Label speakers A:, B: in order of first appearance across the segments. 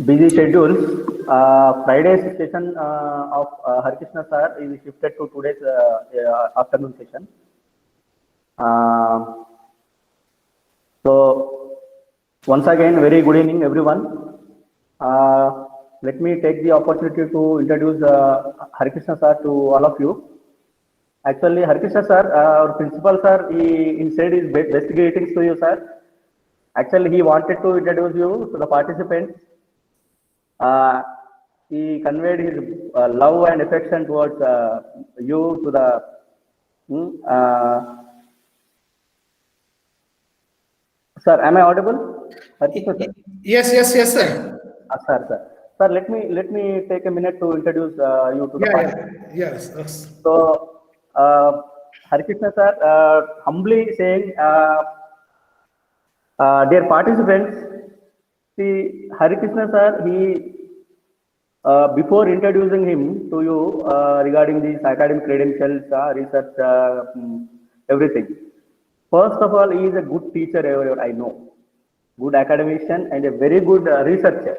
A: busy schedules. Friday's session of Harkrishna sir is shifted to today's afternoon session. So once again, very good evening, everyone. Let me take the opportunity to introduce Harkrishna sir to all of you. Actually, Harkrishna sir, our principal sir, he said his best greetings to you, sir. Actually, he wanted to introduce you to the participants. He conveyed his love and affection towards you to the sir. Am I audible? Harkrishna sir?
B: Yes, sir.
A: Sir, let me take a minute to introduce you to the participants.
B: Yes.
A: So, Harkrishna sir, humbly saying, dear participants, see, Harkrishna sir, he before introducing him to you regarding these academic credentials, research, everything. First of all, he is a good teacher, I know, good academician, and a very good researcher.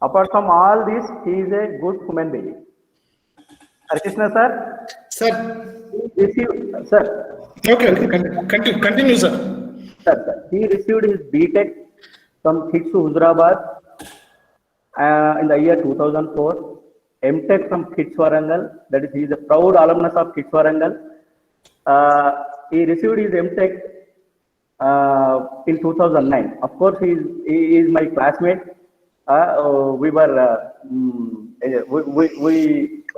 A: Apart from all this, he is a good human being. Harkrishna sir.
B: Sir.
A: Sir.
B: Okay. Continue, sir.
A: Sir. He received his BTech from KITS Hyderabad in the year 2004. MTech from KITS Warangal. That is, he is a proud alumnus of KITS Warangal. He received his MTech in 2009. Of course, he is my classmate. We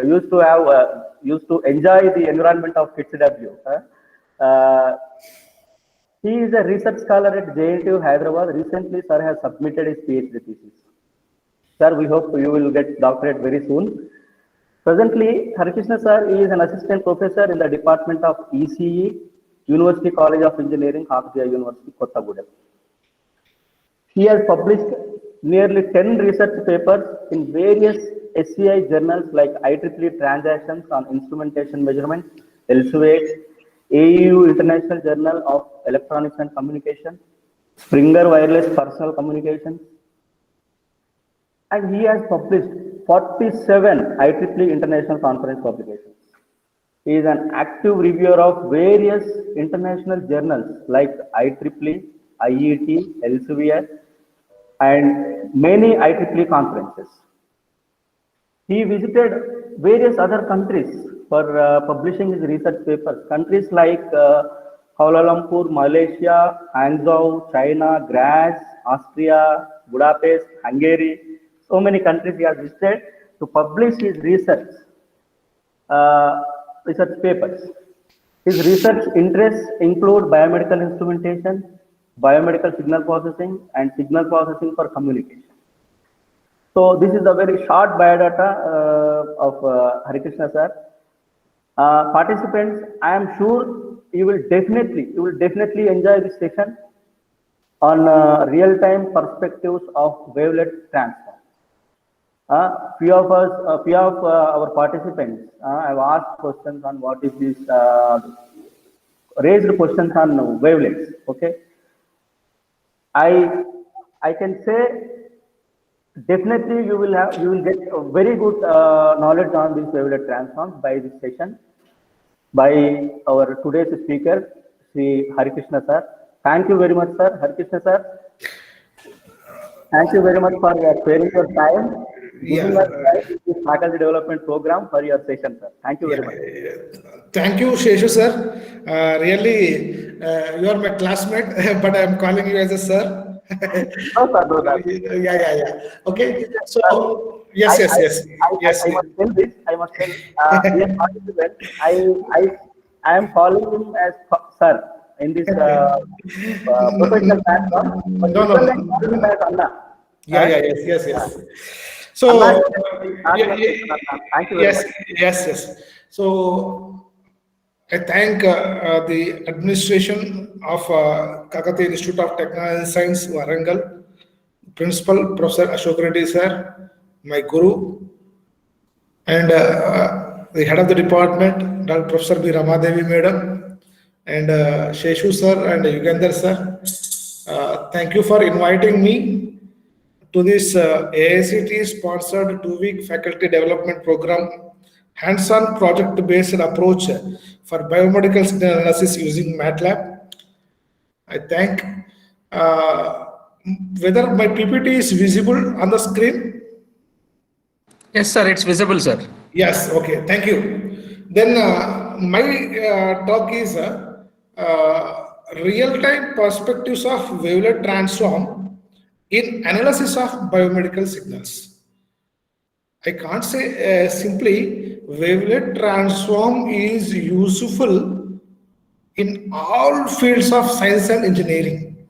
A: used to enjoy the environment of KITSW. He is a research scholar at GMT Hyderabad. Recently, sir has submitted his PhD thesis. Sir, we hope you will get doctorate very soon. Presently, Harkrishna sir is an assistant professor in the Department of ECE, University College of Engineering, Kakatiya University, Kottagudem. He has published nearly 10 research papers in various SCI journals like IEEE Transactions on Instrumentation Measurement, elsewhere, AEU International Journal of Electronics and Communication, Springer Wireless Personal Communication, and he has published 47 IEEE International Conference publications. He is an active reviewer of various international journals like IEEE, IET, elsewhere, and many IEEE conferences. He visited various other countries for publishing his research papers. Countries like Kuala Lumpur, Malaysia, Hangzhou, China, Graz, Austria, Budapest, Hungary. So many countries he has visited to publish his research papers. His research interests include biomedical instrumentation, biomedical signal processing, and signal processing for communication. So this is a very short biodata of Harkrishna sir. Participants, I am sure you will definitely enjoy this session on real-time perspectives of wavelet transform. Few of our participants have asked questions on what is this, raised questions on wavelets. Okay, I can say definitely you will get a very good knowledge on these wavelet transforms by this session by our today's speaker, Sri Harkrishna sir. Thank you very much, sir. Harkrishna sir, thank you very much for sparing your time. Giving us this faculty development program for your session, sir. Thank you very much.
B: Thank you, Sheshu sir. Really, you are my classmate, but I am calling you as a sir.
A: No, sir.
B: Yeah. Okay. So yes.
A: I must tell. Dear participant, I am calling him as sir in this professional platform. But
B: no.
A: Calling him as Anna.
B: Yes. So
A: thank you very much.
B: Yes. So I thank the administration of Kakatiya Institute of Technology and Science, Warangal, Principal Professor Ashok Reddy sir, my guru, and the head of the department, Dr. Professor B. Ramadevi madam, and Sheshu sir and Yugandhar sir. Thank you for inviting me to this AICTE sponsored 2-week faculty development program, hands-on project-based approach for biomedical signal analysis using MATLAB. I thank. Whether my PPT is visible on the screen?
C: Yes, sir, it's visible, sir.
B: Yes, okay, thank you. Then my talk is real-time perspectives of wavelet transform in analysis of biomedical signals. I can't say simply wavelet transform is useful in all fields of science and engineering,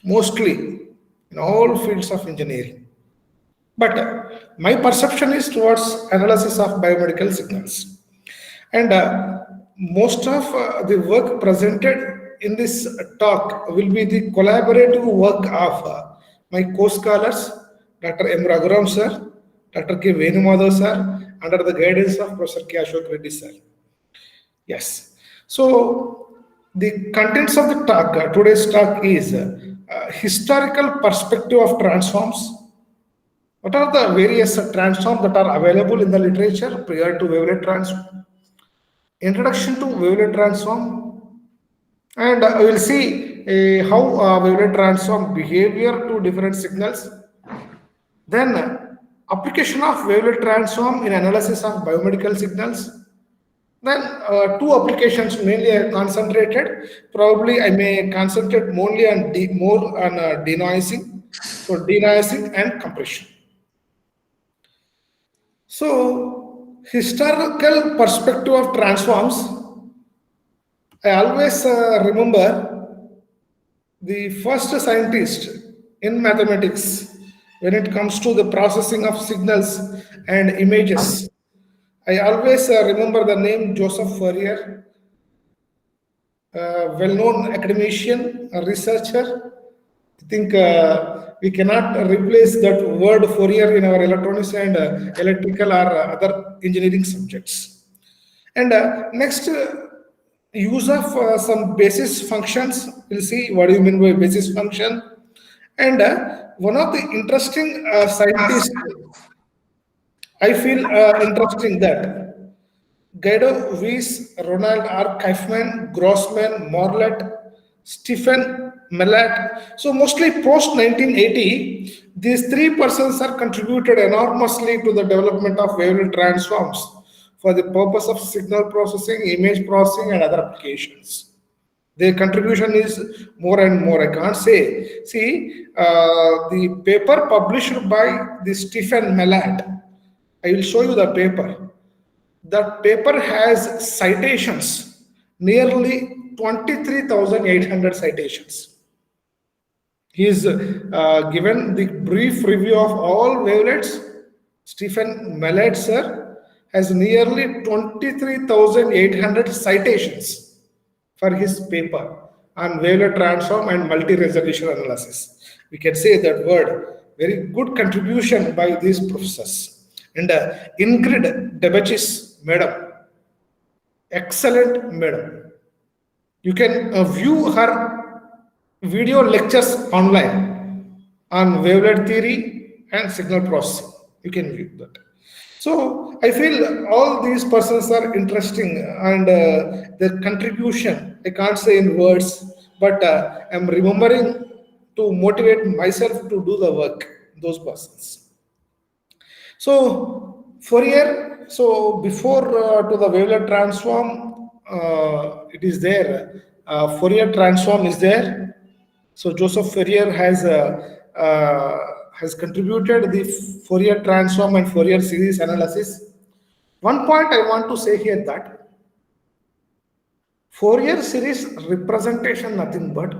B: mostly in all fields of engineering. But my perception is towards analysis of biomedical signals. And most of the work presented in this talk will be the collaborative work of my co-scholars, Dr. M. Raghuram sir, Dr. K. Venumadhav sir, under the guidance of Professor K. Ashok Reddy sir. Yes. So the contents of the talk, today's talk is historical perspective of transforms. What are the various transforms that are available in the literature prior to wavelet transform? Introduction to wavelet transform, and we will see how wavelet transform behavior to different signals. Then application of wavelet transform in analysis of biomedical signals. Then two applications mainly are concentrated. Probably I may concentrate more on denoising, so denoising and compression. So, historical perspective of transforms, I always remember the first scientist in mathematics when it comes to the processing of signals and images. I always remember the name Joseph Fourier, well-known academician, a researcher. I think we cannot replace that word Fourier in our electronics and electrical or other engineering subjects. And next, use of some basis functions. We'll see what do you mean by basis function. And one of the interesting scientists, I feel interesting that Guido Weiss, Ronald R. Kaufman, Grossman, Morlet, Stephen Mallat. So mostly post 1980, these three persons are contributed enormously to the development of wavelet transforms for the purpose of signal processing, image processing, and other applications. Their contribution is more and more. I can't say. See, the paper published by the Stephen Mallat. I will show you the paper. That paper has citations, nearly 23,800 citations. He is given the brief review of all wavelets. Stephen Mallat sir has nearly 23,800 citations for his paper on wavelet transform and multi-resolution analysis. We can say that word, very good contribution by these professors. And Ingrid Debachis, madam, excellent madam. You can view her video lectures online on wavelet theory and signal processing. You can view that. So I feel all these persons are interesting and their contribution, I can't say in words, but I'm remembering to motivate myself to do the work, those persons. So Fourier, so before to the wavelet transform, it is there. Fourier transform is there. So Joseph Fourier has contributed the Fourier transform and Fourier series analysis. One point I want to say here that Fourier series representation nothing but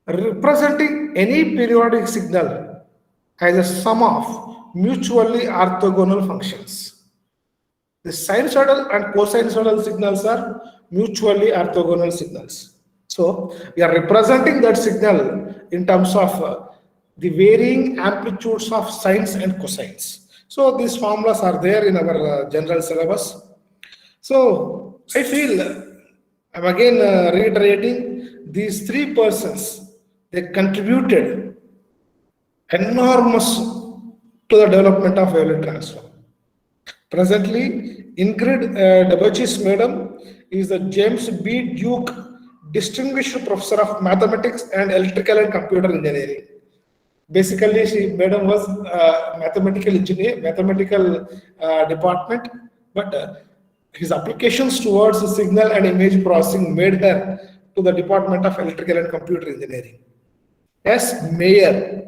B: representing any periodic signal as a sum of mutually orthogonal functions. The sinusoidal and cosinusoidal signals are mutually orthogonal signals. So we are representing that signal in terms of the varying amplitudes of sines and cosines. So these formulas are there in our general syllabus. So I feel I'm again reiterating these three persons, they contributed enormous to the development of Wavelet transform. Presently, Ingrid Debachis Madam is the James B. Duke Distinguished Professor of Mathematics and Electrical and Computer Engineering. Basically, Madam was mathematical engineer, mathematical department, but his applications towards signal and image processing made her to the Department of Electrical and Computer Engineering. S. Mayer.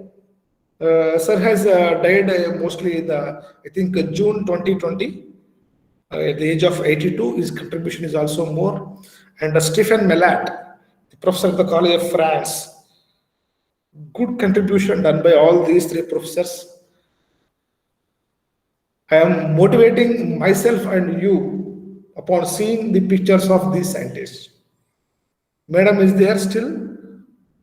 B: Sir has died mostly in I think June 2020 at the age of 82. His contribution is also more. And Stephen Melat, the professor of the College of France. Good contribution done by all these three professors. I am motivating myself and you upon seeing the pictures of these scientists. Madam is there still.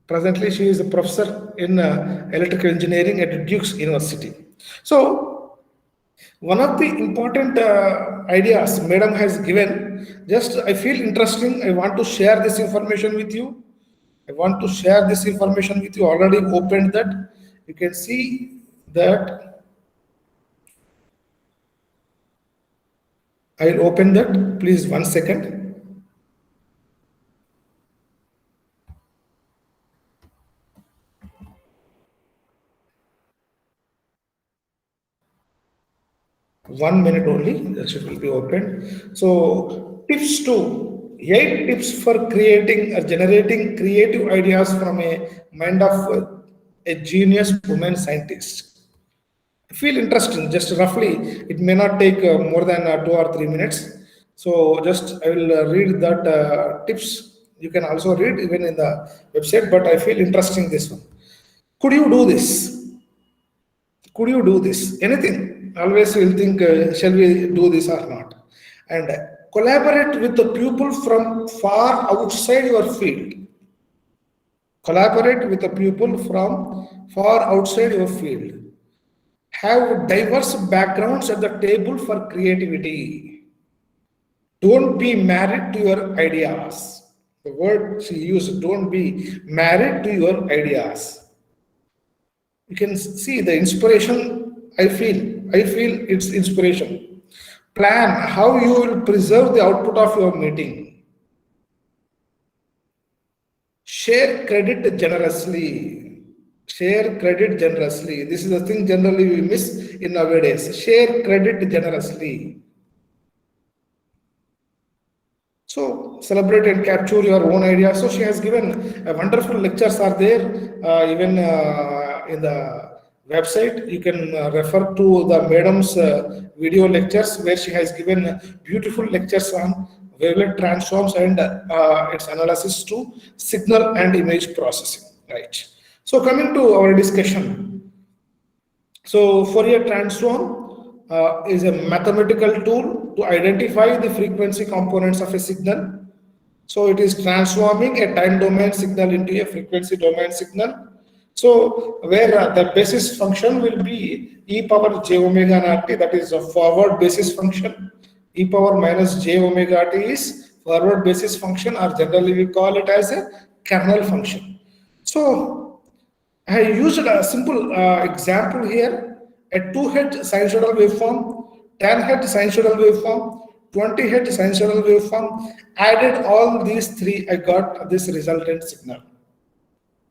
B: Presently, she is a professor in electrical engineering at Duke's University. So, one of the important ideas Madam has given, just I feel interesting. I want to share this information with you. Already opened that. You can see that. I will open that. Please, 1 second. One minute only, that it will be open. So, tips 2, 8 tips for creating or generating creative ideas from a mind of a genius woman scientist. I feel interesting, just roughly, it may not take more than 2 or 3 minutes. So, just I will read that tips. You can also read even in the website, but I feel interesting this one. Could you do this? Could you do this? Anything. Always you will think, shall we do this or not? And collaborate with the people from far outside your field. Collaborate with the people from far outside your field. Have diverse backgrounds at the table for creativity. Don't be married to your ideas. The word she used, don't be married to your ideas. You can see the inspiration. I feel it's inspiration. Plan how you will preserve the output of your meeting. Share credit generously. Share credit generously. This is the thing generally we miss in nowadays. Share credit generously. So celebrate and capture your own ideas. So she has given wonderful lectures are there even in the website. You can refer to the madam's video lectures where she has given beautiful lectures on wavelet transforms and its analysis to signal and image processing. Right. So coming to our discussion. So Fourier transform is a mathematical tool to identify the frequency components of a signal. So it is transforming a time domain signal into a frequency domain signal. So where the basis function will be e power j omega naught t, that is a forward basis function. E power minus j omega t is forward basis function, or generally we call it as a kernel function. So I used a simple example here, a 2-head sinusoidal waveform, 10-head sinusoidal waveform, 20-head sinusoidal waveform. Added all these three, I got this resultant signal.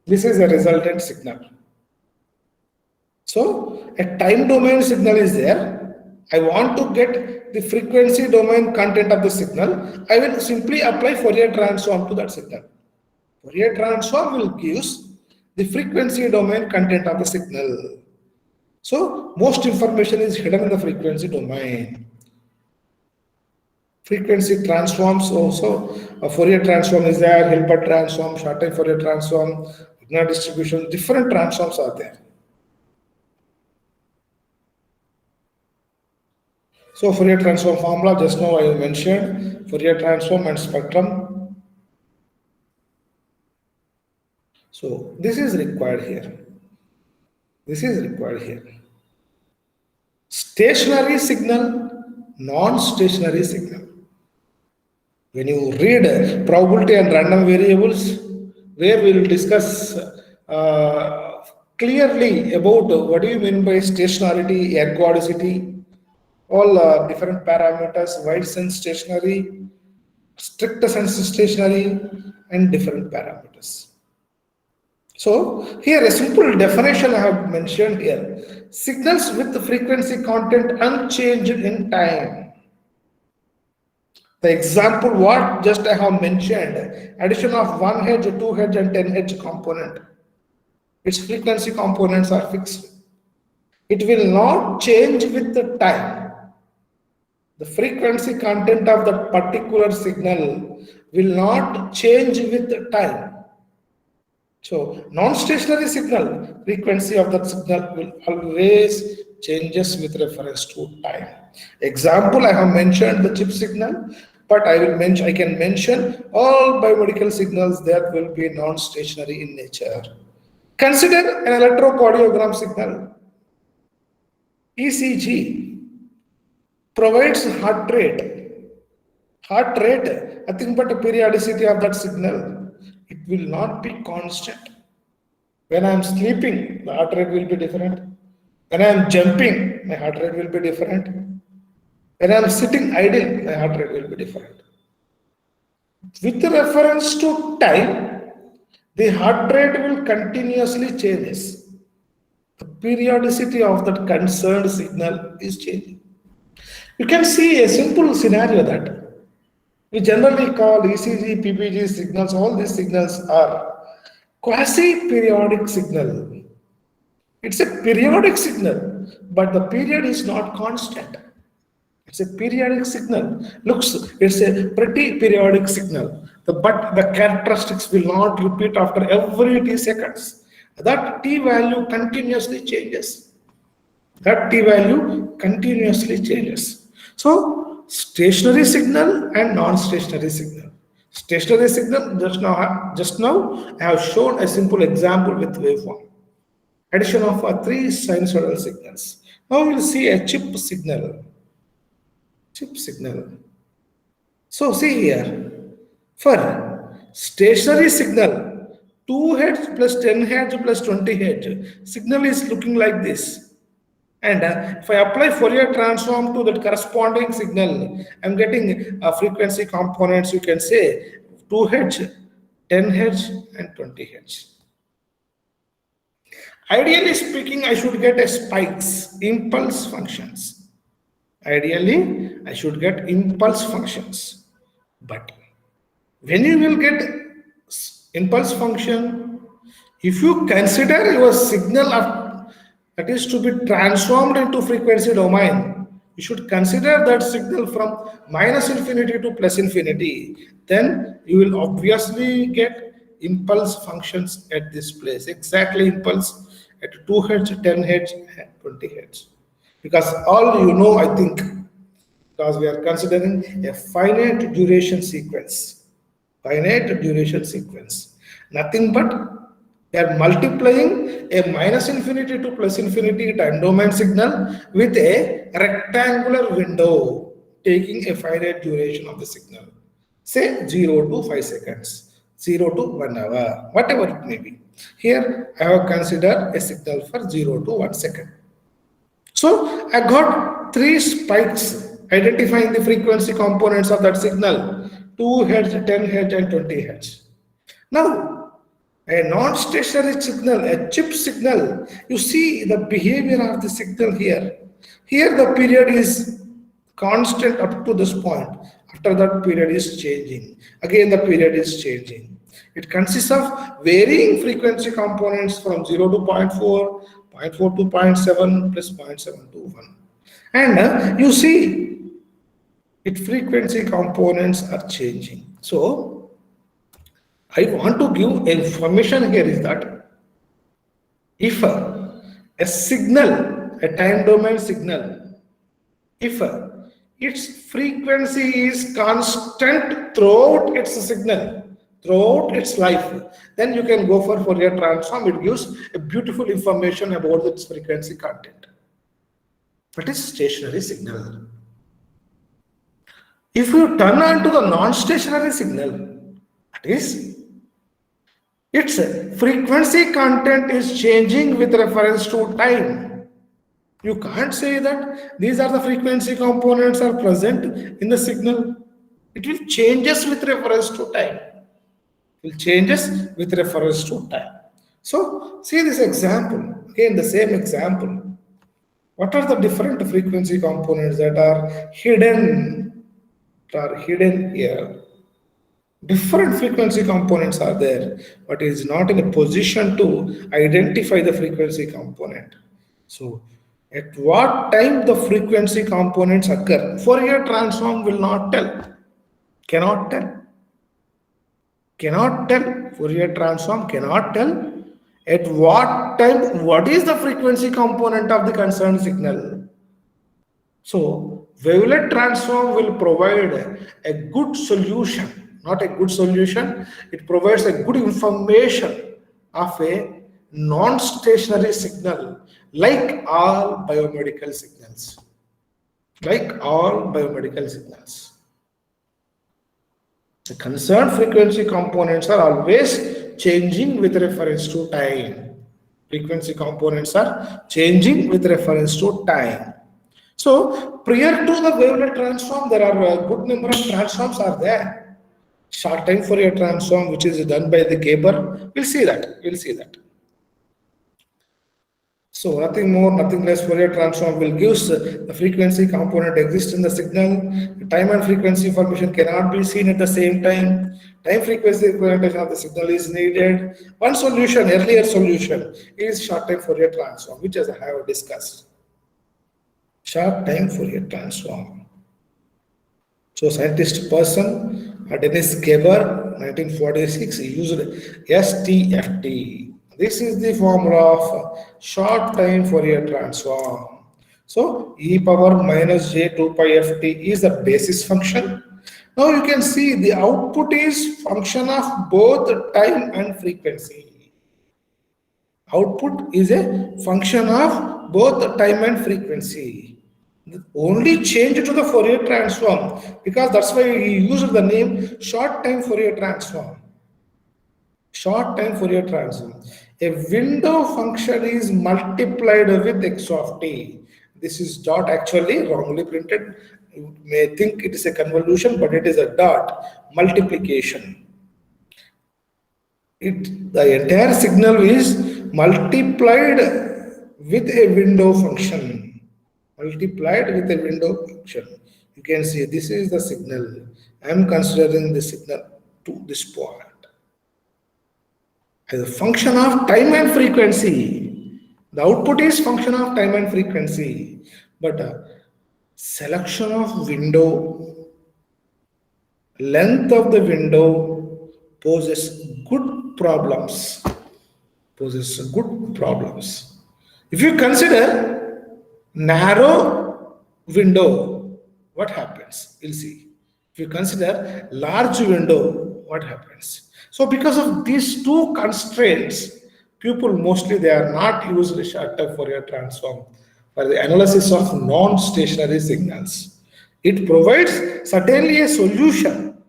B: This is a resultant signal. So a time domain signal is there. I want to get the frequency domain content of the signal. I will simply apply Fourier transform to that signal. Fourier transform will give the frequency domain content of the signal. So most information is hidden in the frequency domain. Frequency transforms also, a Fourier transform is there, Hilbert transform, short-time Fourier transform, Wigner distribution, different transforms are there. So Fourier transform formula, just now I mentioned, Fourier transform and spectrum. So this is required here. This is required here. Stationary signal, non-stationary signal. When you read probability and random variables, where we will discuss clearly about what do you mean by stationarity, ergodicity, all different parameters, wide sense stationary, strict sense stationary, and different parameters. So here a simple definition I have mentioned here. Signals with the frequency content unchanged in time. The example what just I have mentioned, addition of 1 Hz, 2 Hz and 10 Hz component. Its frequency components are fixed. It will not change with the time. The frequency content of that particular signal will not change with the time. So non-stationary signal, frequency of that signal will always changes with reference to time. Example, I have mentioned the chip signal, but I can mention all biomedical signals that will be non-stationary in nature. Consider an electrocardiogram signal. ECG provides heart rate. Heart rate, nothing but a periodicity of that signal. It will not be constant. When I am sleeping, the heart rate will be different. When I am jumping, my heart rate will be different. When I am sitting idle, my heart rate will be different. With reference to time, the heart rate will continuously change. The periodicity of that concerned signal is changing. You can see a simple scenario that we generally call ECG, PPG signals. All these signals are quasi-periodic signal. It's a periodic signal, but the period is not constant. It's a periodic signal. It's a pretty periodic signal. But the characteristics will not repeat after every t seconds. That t value continuously changes. That t value continuously changes. So stationary signal and non-stationary signal. Stationary signal, just now I have shown a simple example with waveform. Addition of 3 sinusoidal signals. Now we will see a chip signal. Chip signal. So see here, for stationary signal, 2 Hz plus 10 Hz plus 20 Hz, signal is looking like this. And if I apply Fourier transform to that corresponding signal, I'm getting frequency components, you can say 2 Hz, 10 Hz and 20 Hz. Ideally speaking, I should get a spikes, impulse functions. Ideally, I should get impulse functions. But when you will get impulse function, if you consider your signal that is to be transformed into frequency domain, you should consider that signal from minus infinity to plus infinity. Then you will obviously get impulse functions at this place. Exactly impulse at 2 Hz, 10 Hz, and 20 Hz. Because all you know, I think, because we are considering a finite duration sequence. Finite duration sequence. Nothing but we are multiplying a minus infinity to plus infinity time domain signal with a rectangular window, taking a finite duration of the signal. Say 0 to 5 seconds, 0 to 1 hour, whatever it may be. Here I have considered a signal for 0 to 1 second. So I got 3 spikes identifying the frequency components of that signal, 2 Hz, 10 Hz and 20 Hz. Now, a non-stationary signal, a chip signal, you see the behavior of the signal here. Here the period is constant up to this point. After that period is changing. Again the period is changing. It consists of varying frequency components from 0 to 0.4, 0.4 to 0.7 plus 0.7 to 1. And you see its frequency components are changing. So I want to give information here is that if a signal, a time domain signal, if its frequency is constant throughout its signal, throughout its life, then you can go for Fourier transform. It gives a beautiful information about its frequency content. But it's stationary signal. If you turn on to the non-stationary signal, that is, its frequency content is changing with reference to time. You can't say that these are the frequency components are present in the signal. It will changes with reference to time. It will changes with reference to time. So see this example, again the same example. What are the different frequency components that are hidden? That are hidden here. Different frequency components are there, but it is not in a position to identify the frequency component. So, at what time the frequency components occur? Fourier transform will not tell, cannot tell, cannot tell. Fourier transform cannot tell at what time, what is the frequency component of the concerned signal. So, wavelet transform will provide a good solution, not a good solution, it provides a good information of a non-stationary signal like all biomedical signals. Like all biomedical signals. The concerned frequency components are always changing with reference to time. Frequency components are changing with reference to time. So prior to the wavelet transform, there are a good number of transforms are there. Short time Fourier transform, which is done by the Geber, we'll see that. We'll see that. So nothing more, nothing less. Fourier transform will give the frequency component exists in the signal. The time and frequency information cannot be seen at the same time. Time frequency representation of the signal is needed. One solution, earlier solution, is short time Fourier transform, which as I have discussed. Short time Fourier transform. So scientist person, Dennis Geber, 1946, he used STFT. This is the formula of short time Fourier transform. So e power minus j 2 pi ft is the basis function. Now you can see the output is function of both time and frequency. Output is a function of both time and frequency. Only change to the Fourier transform, because that's why he used the name short time Fourier transform. Short time Fourier transform. A window function is multiplied with x of t. This is dot actually wrongly printed. You may think it is a convolution, but it is a dot multiplication. The entire signal is multiplied with a window function. Multiplied with a window function. You can see this is the signal. I am considering the signal to this point as a function of time and frequency. The output is function of time and frequency, but selection of window, length of the window poses good problems. Poses good problems. If you consider narrow window, what happens? We'll see. If you consider large window, what happens? So because of these two constraints, people mostly they are not used short time Fourier transform for the analysis of non-stationary signals. It provides certainly a solution,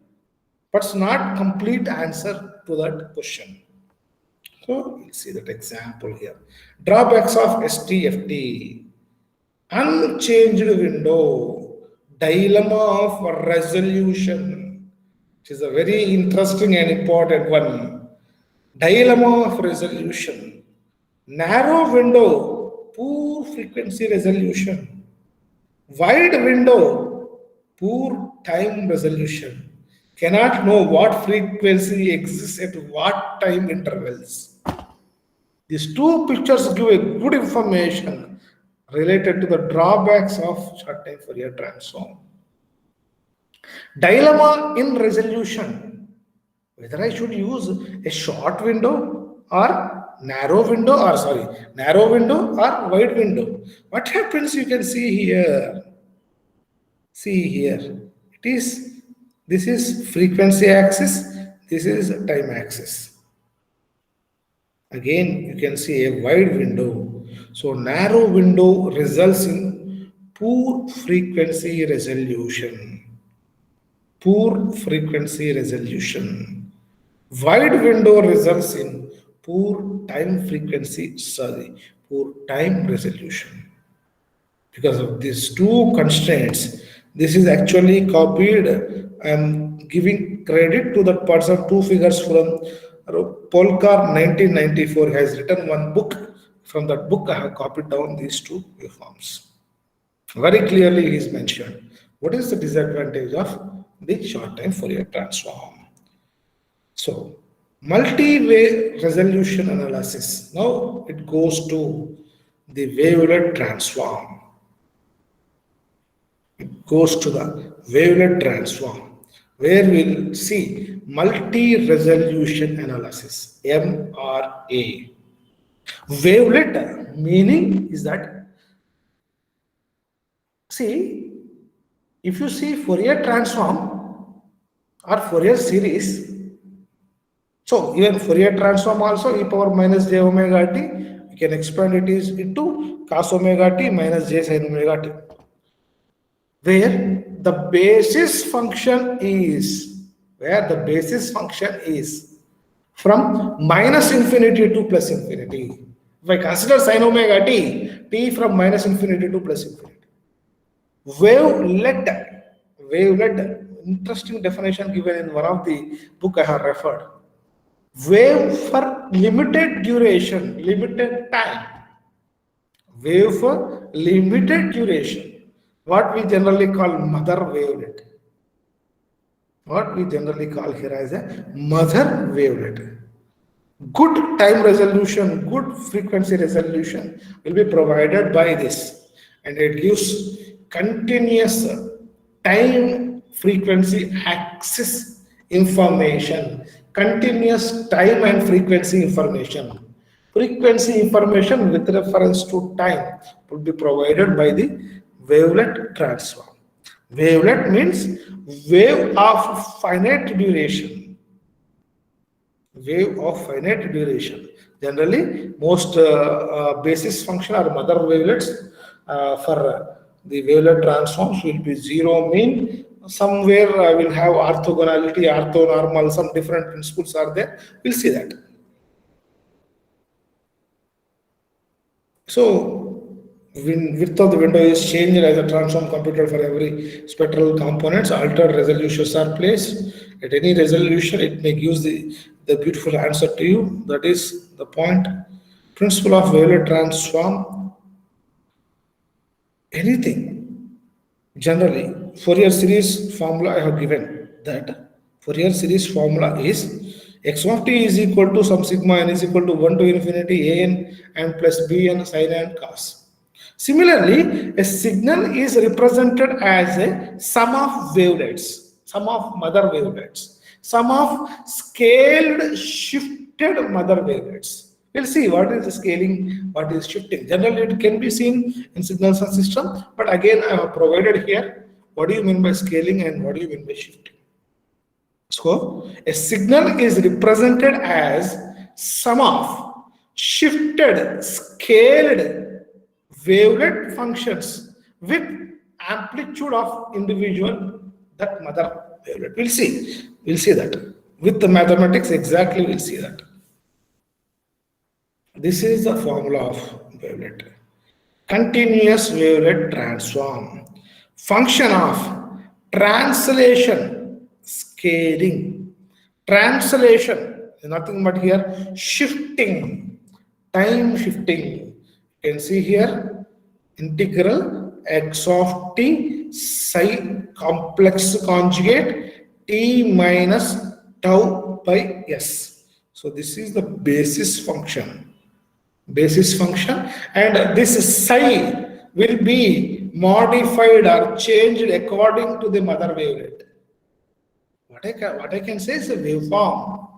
B: but it's not complete answer to that question. So we'll see that example here. Drawbacks of STFT. Unchanged window, dilemma of resolution, which is a very interesting and important one. Dilemma of resolution. Narrow window, poor frequency resolution. Wide window, poor time resolution. Cannot know what frequency exists at what time intervals. These two pictures give a good information related to the drawbacks of short time Fourier transform. Dilemma in resolution, whether I should use a short window or narrow window or wide window. What happens, you can see here. See here, this is frequency axis, this is time axis. Again, you can see a wide window. So narrow window results in poor frequency resolution. Poor frequency resolution. Wide window results in poor time resolution. Because of these two constraints, this is actually copied. I'm giving credit to that person, two figures from Polkar 1994 has written one book. From that book, I have copied down these two waveforms. Very clearly, he is mentioned. What is the disadvantage of the short time Fourier transform? So, multi-way resolution analysis. Now it goes to the wavelet transform. It goes to the wavelet transform, where we'll see multi-resolution analysis, MRA. Wavelet meaning is that, see, if you see Fourier transform or Fourier series, so even Fourier transform also e power minus j omega t, we can expand it is into cos omega t minus j sin omega t, where the basis function is, from minus infinity to plus infinity. If I consider sin omega t from minus infinity to plus infinity. Wavelet, interesting definition given in one of the book I have referred. Wave for limited duration, limited time. Wave for limited duration. What we generally call mother wavelet. What we generally call here as a mother wavelet. Good time resolution, good frequency resolution will be provided by this, and it gives continuous time frequency axis information, continuous time and frequency information. Frequency information with reference to time will be provided by the wavelet transform. Wavelet means wave of finite duration. Wave of finite duration. Generally, most basis function or mother wavelets for the wavelet transforms will be zero mean. Somewhere I will have orthogonality, orthonormal, some different principles are there. We'll see that. So, width of the window is changed as a transform computed for every spectral components. Altered resolutions are placed. At any resolution, it may give the beautiful answer to you. That is the point. Principle of wavelet transform. Anything. Generally, Fourier series formula I have given that Fourier series formula is x of t is equal to some sigma n is equal to 1 to infinity a n and plus b n sin and cos. Similarly, a signal is represented as a sum of wavelets, sum of mother wavelets, sum of scaled shifted mother wavelets. We'll see what is the scaling, what is shifting. Generally, it can be seen in signals and system, but again, I have provided here what do you mean by scaling and what do you mean by shifting. So, a signal is represented as sum of shifted, scaled wavelet functions with amplitude of individual that mother wavelet. We'll see that. With the mathematics, exactly we'll see that. This is the formula of wavelet. Continuous wavelet transform. Function of translation, scaling. Translation is nothing but here shifting, time shifting. You can see here integral x of t psi complex conjugate t minus tau by s. So this is the basis function. And this psi will be modified or changed according to the mother wavelet. What I can say is a waveform.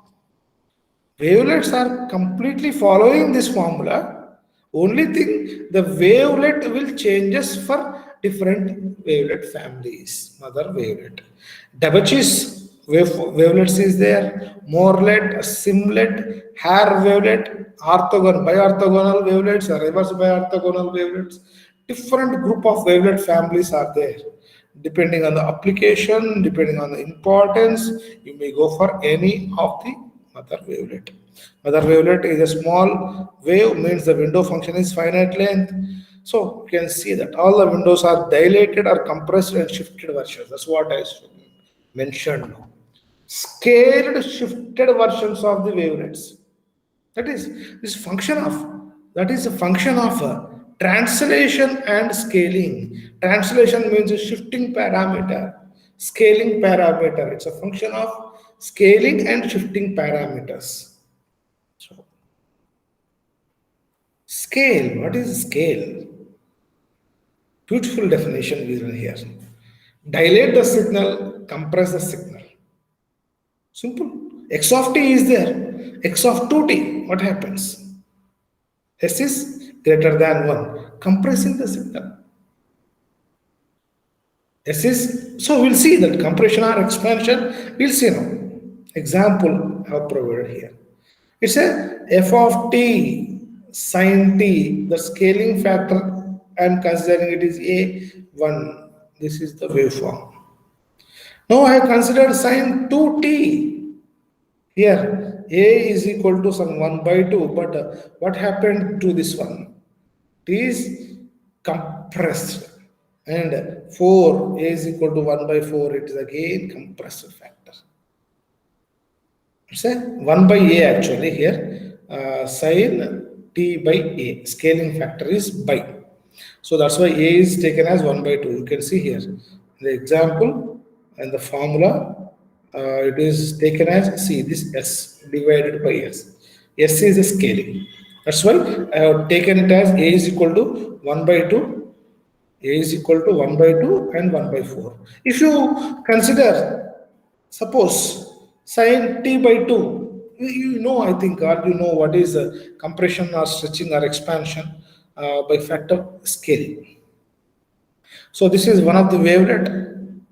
B: Wavelets are completely following this formula. Only thing, the wavelet will changes for different wavelet families, mother wavelet. Debauches wavelets is there, Morlet, Simlet, Hare wavelet, biorthogonal wavelets, reverse biorthogonal wavelets. Different group of wavelet families are there. Depending on the application, depending on the importance, you may go for any of the Mother wavelet. Mother wavelet is a small wave, means the window function is finite length. So you can see that all the windows are dilated or compressed and shifted versions. That's what I mentioned. Scaled shifted versions of the wavelets. That is function of, that is a function of translation and scaling. Translation means a shifting parameter, scaling parameter. It's a function of scaling and shifting parameters. So, scale, what is scale? Beautiful definition given here. Dilate the signal, compress the signal. Simple. X of t is there. X of 2t, what happens? S is greater than 1, compressing the signal. S is, so we'll see that compression or expansion, we'll see now. Example I have provided here. It's a f of t sine t, the scaling factor I'm considering it is a1. This is the waveform. Now I have considered sine 2t. Here, a is equal to some 1 by 2, but what happened to this one? It is compressed, and 4, a is equal to 1 by 4, it is again compressive factor. It's a 1 by a actually here, sine t by a, scaling factor is by. So that's why a is taken as 1 by 2. You can see here, the example and the formula. It is taken as, see, this S divided by S. S is a scaling. That's why I have taken it as A is equal to 1 by 2, A is equal to 1 by 2 and 1 by 4. If you consider, suppose, sine t by 2, you know, I think, or you know what is compression or stretching or expansion by factor scaling. So this is one of the wavelet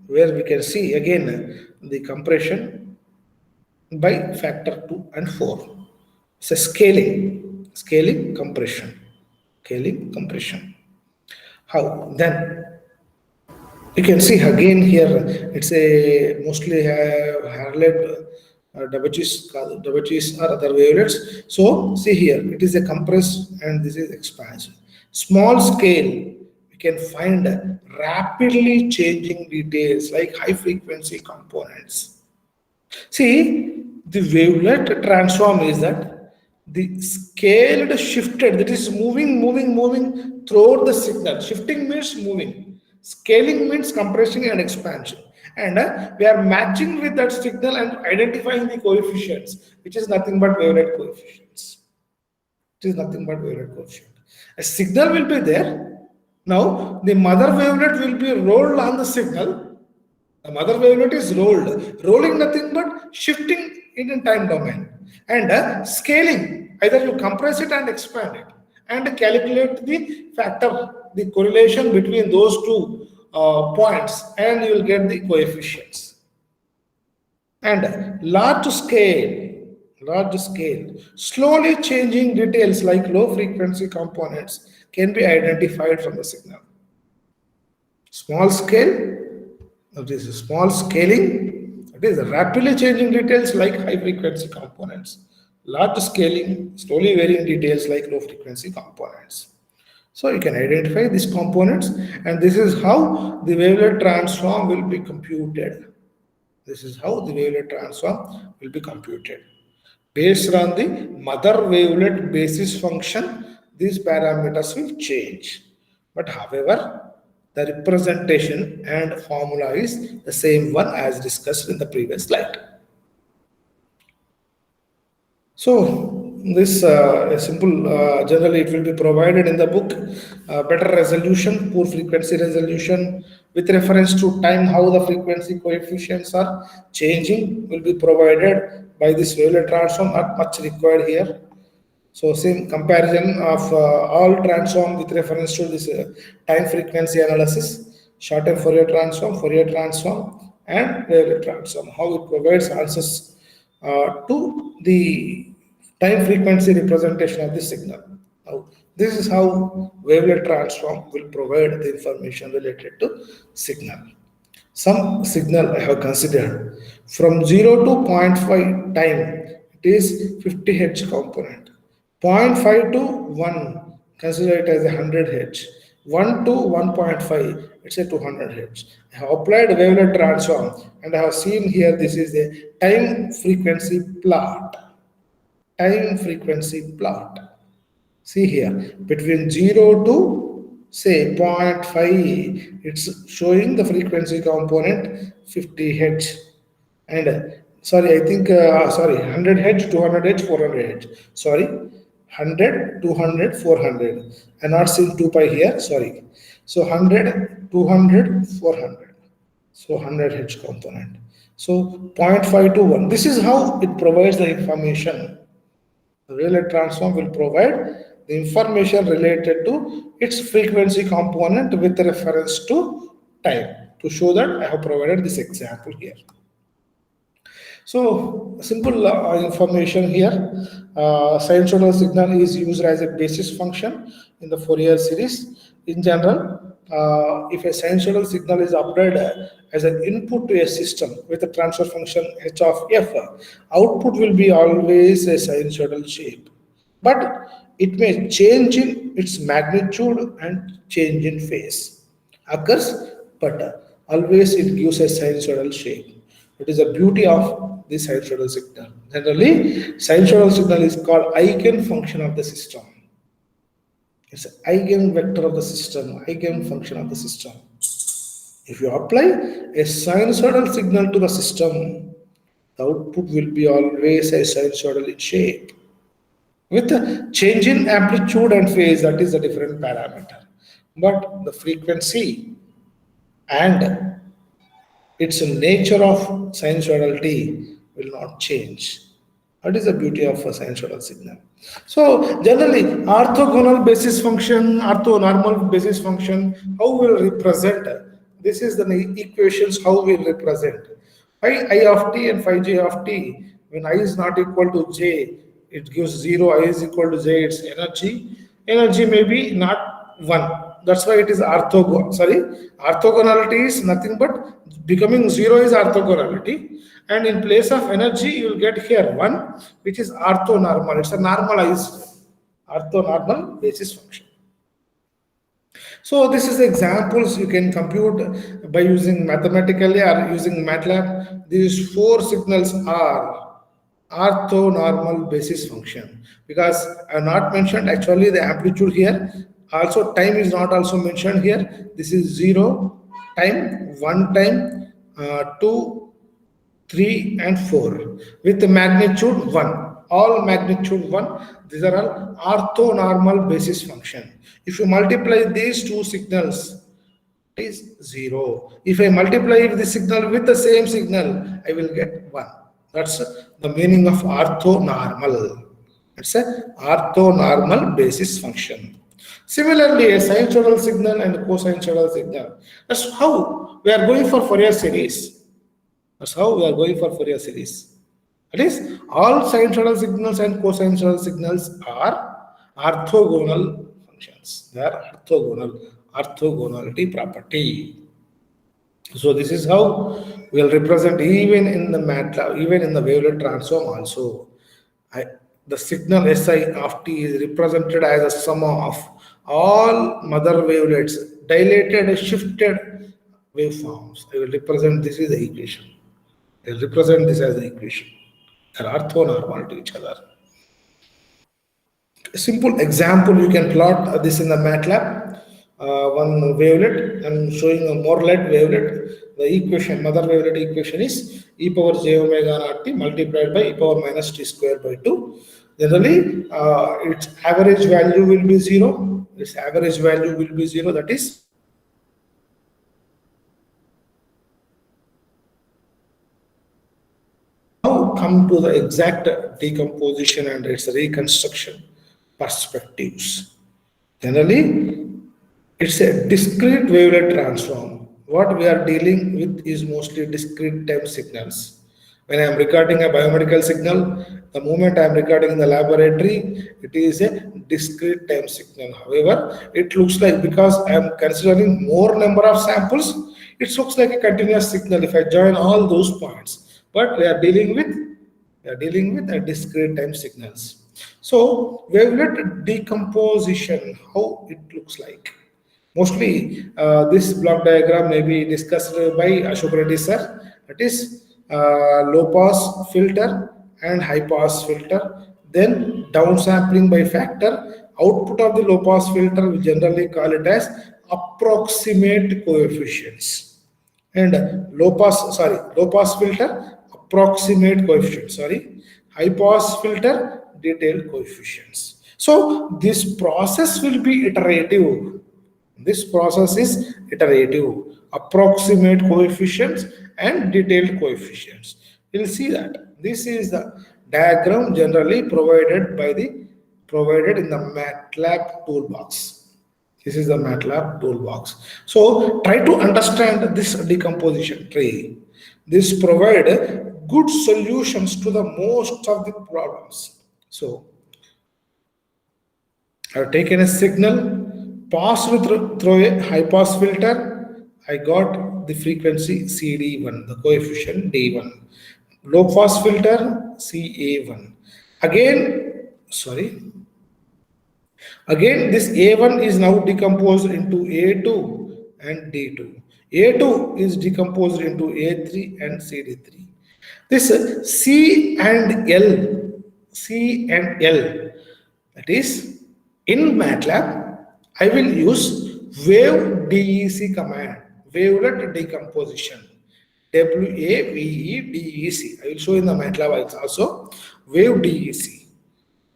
B: where we can see again the compression by factor 2 and 4. It's a scaling, compression, How? Then you can see again here, it's a mostly Harlet, Davatis or other wavelets. So see here, it is a compressed and this is expansion. Small scale, we can find rapidly changing details like high frequency components. See, the wavelet transform is that the scaled shifted, that is moving throughout the signal. Shifting means moving. Scaling means compressing and expansion. And we are matching with that signal and identifying the coefficients, which is nothing but wavelet coefficients. It is nothing but wavelet coefficient. A signal will be there. Now, the mother wavelet will be rolled on the signal. The mother wavelet is rolling nothing but shifting in a time domain, and scaling, either you compress it and expand it and calculate the factor, the correlation between those two points, and you will get the coefficients. And large scale, slowly changing details like low frequency components can be identified from the signal. Small scale, that is small scaling, that is rapidly changing details like high frequency components. Large scaling, slowly varying details like low frequency components. So you can identify these components, and this is how the wavelet transform will be computed. Based on the mother wavelet basis function, these parameters will change. But however, the representation and formula is the same one as discussed in the previous slide. So this simple, generally it will be provided in the book, better resolution, poor frequency resolution, with reference to time, how the frequency coefficients are changing will be provided by this wavelet transform, not much required here. So same comparison of all transform with reference to this time frequency analysis, short-term Fourier transform, and wavelet transform, how it provides answers to the time frequency representation of the signal. Now, this is how wavelet transform will provide the information related to signal. Some signal I have considered from 0 to 0.5 time, it it is 50 Hz component. 0.5 to 1, consider it as a 100 Hz. 1 to 1.5, it's a 200 Hz. I have applied wavelet transform and I have seen here this is a time frequency plot. Time frequency plot. See here, between 0 to say 0.5, it's showing the frequency component 50 Hz. And sorry, I think, sorry, 100 Hz, 200 Hz, 400 Hz. Sorry, 100, 200, 400. I'm not seeing 2 pi here, sorry. So 100, 200, 400. So 100 Hz component. So 0.5 to 1. This is how it provides the information. The wavelet transform will provide the information related to its frequency component with reference to time. To show that, I have provided this example here. So, simple information here. Sinusoidal signal is used as a basis function in the Fourier series. In general, if a sinusoidal signal is applied as an input to a system with a transfer function h of f, output will be always a sinusoidal shape. But it may change in its magnitude and change in phase. Occurs, but always it gives a sinusoidal shape. It is the beauty of the sinusoidal signal. Generally, sinusoidal signal is called eigenfunction of the system. It's an eigenvector of the system, eigenfunction of the system. If you apply a sinusoidal signal to the system, the output will be always a sinusoidal in shape. With a change in amplitude and phase, that is a different parameter. But the frequency and its nature of sinusoidality will not change. That is the beauty of a sinusoidal signal. So generally, orthogonal basis function, orthonormal basis function, how will represent? This is the equations how we will represent. Phi I of t and phi j of t, when I is not equal to j, it gives 0, I is equal to j, its energy. Energy may be not 1. That's why it is orthogonality is nothing but becoming 0 is orthogonality. And in place of energy, you will get here 1, which is orthonormal. It's a normalized orthonormal basis function. So this is examples you can compute by using mathematically or using MATLAB. These 4 signals are orthonormal basis function, because I have not mentioned actually the amplitude here. Also time is not also mentioned here. This is 0 time, 1 time, 2, 3 and 4 with the magnitude 1. All magnitude 1. These are all orthonormal basis function. If you multiply these 2 signals, it is 0. If I multiply the signal with the same signal, I will get 1. That's the meaning of orthonormal. It's a orthonormal basis function. Similarly, a sinusoidal signal and a cosinusoidal signal. That's how we are going for Fourier series. That's how we are going for Fourier series. That is, all sinusoidal signals and cosinusoidal signals are orthogonal functions. They are orthogonality property. So this is how we will represent even in the MATLAB, even in the wavelet transform also. The signal Si of t is represented as a sum of all mother wavelets, dilated and shifted waveforms. I will represent this is the equation. I will represent this as the equation. They are orthonormal to each other. A simple example, you can plot this in the MATLAB. One wavelet, I'm showing a Morlet wavelet. The equation, mother wavelet equation is e power j omega naught t multiplied by e power minus t square by 2. Generally, its average value will be 0. Its average value will be 0. That is, now come to the exact decomposition and its reconstruction perspectives. Generally, it's a discrete wavelet transform. What we are dealing with is mostly discrete time signals. When I am recording a biomedical signal, the moment I am recording in the laboratory, it is a discrete time signal. However, it looks like, because I am considering more number of samples, it looks like a continuous signal if I join all those points. But we are dealing with We are dealing with discrete time signals. So wavelet decomposition, how it looks like. Mostly this block diagram may be discussed by Ashok Reddy sir. That is low pass filter and high pass filter. Then downsampling by factor. Output of the low pass filter we generally call it as approximate coefficients. And low pass filter approximate coefficients. High pass filter detailed coefficients. So this process will be iterative. This process is iterative, approximate coefficients and detailed coefficients. We'll see that. This is the diagram generally provided in the MATLAB toolbox. This is the MATLAB toolbox. So try to understand this decomposition tree. This provide good solutions to the most of the problems. So I have taken a signal, passed through a high pass filter. I got the frequency CD1, the coefficient D1. Low pass filter CA1. Again, this A1 is now decomposed into A2 and D2. A2 is decomposed into A3 and CD3. This C and L, that is, in MATLAB, I will use wave DEC command, wavelet decomposition, WAVEDEC. I will show in the MATLAB also, wave DEC.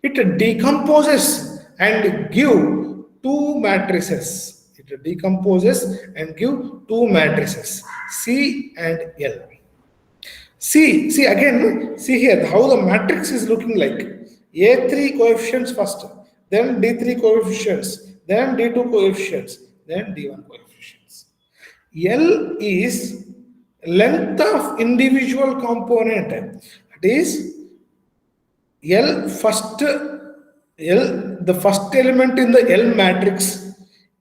B: It decomposes and give two matrices. It decomposes and give two matrices, C and L. See here how the matrix is looking like. A3 coefficients first, then D3 coefficients, then D2 coefficients, then D1 coefficients. L is length of individual component. That is, the first element in the L matrix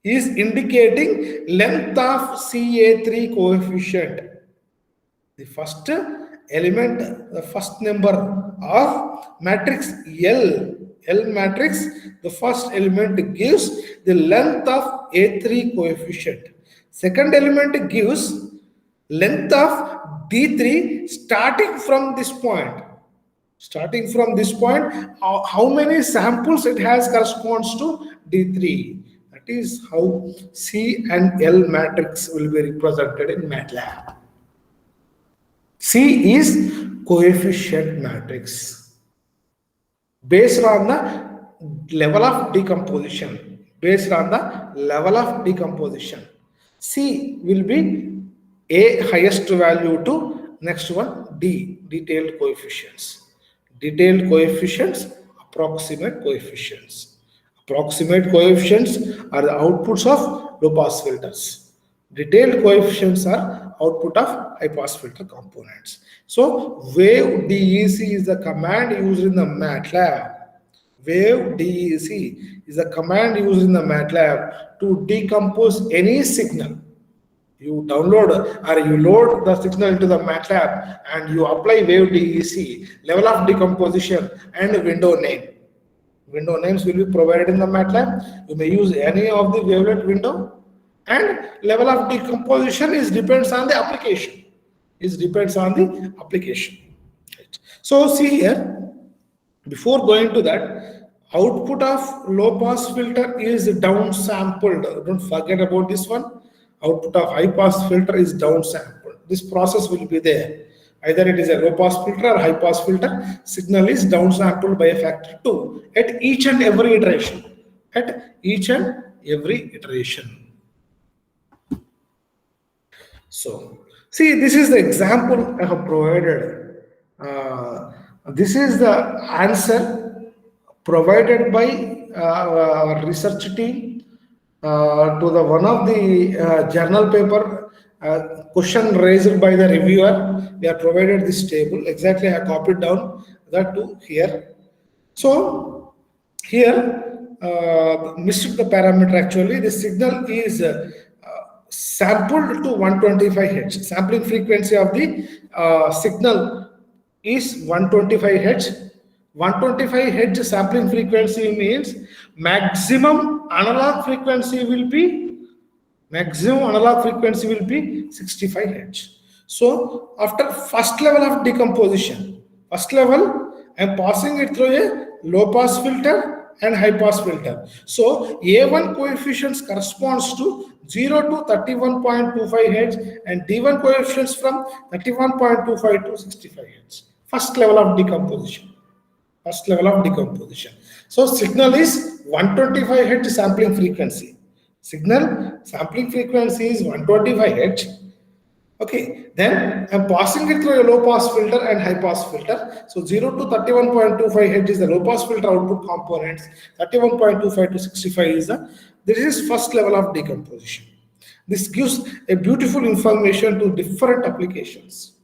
B: is indicating length of CA3 coefficient. The first element, the first number of matrix L matrix, the first element gives the length of A3 coefficient. Second element gives length of D3 starting from this point. How many samples it has corresponds to D3. That is how C and L matrix will be represented in MATLAB. C is coefficient matrix based on the level of decomposition. C will be A highest value to next one D, detailed coefficients. Approximate coefficients. Approximate coefficients are the outputs of low pass filters. Detailed coefficients are output of high pass filter components. So wave DEC is the command used in the MATLAB. Wave DEC is a command used in the MATLAB to decompose any signal. You download or you load the signal into the MATLAB and you apply wave DEC, level of decomposition and window name. Window names will be provided in the MATLAB. You may use any of the wavelet window, and level of decomposition depends on the application. Right. So see here, before going to that, output of low pass filter is downsampled. Don't forget about this one. Output of high pass filter is downsampled. This process will be there. Either it is a low pass filter or high pass filter. Signal is downsampled by a factor 2 at each and every iteration. So, see, this is the example I have provided. This is the answer provided by our research team to the one of the journal paper question raised by the reviewer. We have provided this table. Exactly, I have copied down that to here. So here, missed the parameter actually. The signal is sampled to 125 Hz. Sampling frequency of the signal is 125 hertz. 125 hertz sampling frequency means maximum analog frequency will be 65 hertz. So after first level of decomposition, first level I am passing it through a low pass filter and high pass filter. So A1 coefficients corresponds to 0 to 31.25 hertz and D1 coefficients from 31.25 to 65 hertz. First level of decomposition. First level of decomposition. So signal is 125 hertz sampling frequency. Signal sampling frequency is 125 hertz. Okay, then I'm passing it through a low pass filter and high pass filter. So 0 to 31.25 hertz is the low pass filter output components. 31.25 to 65 is this is first level of decomposition. This gives a beautiful information to different applications.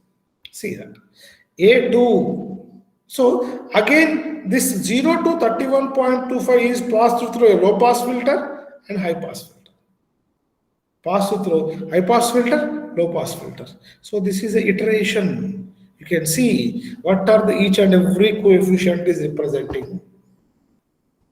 B: See that. A2. So again, this 0 to 31.25 is passed through a low pass filter and high pass filter. Pass through high pass filter, low pass filter. So this is a iteration. You can see what are the each and every coefficient is representing.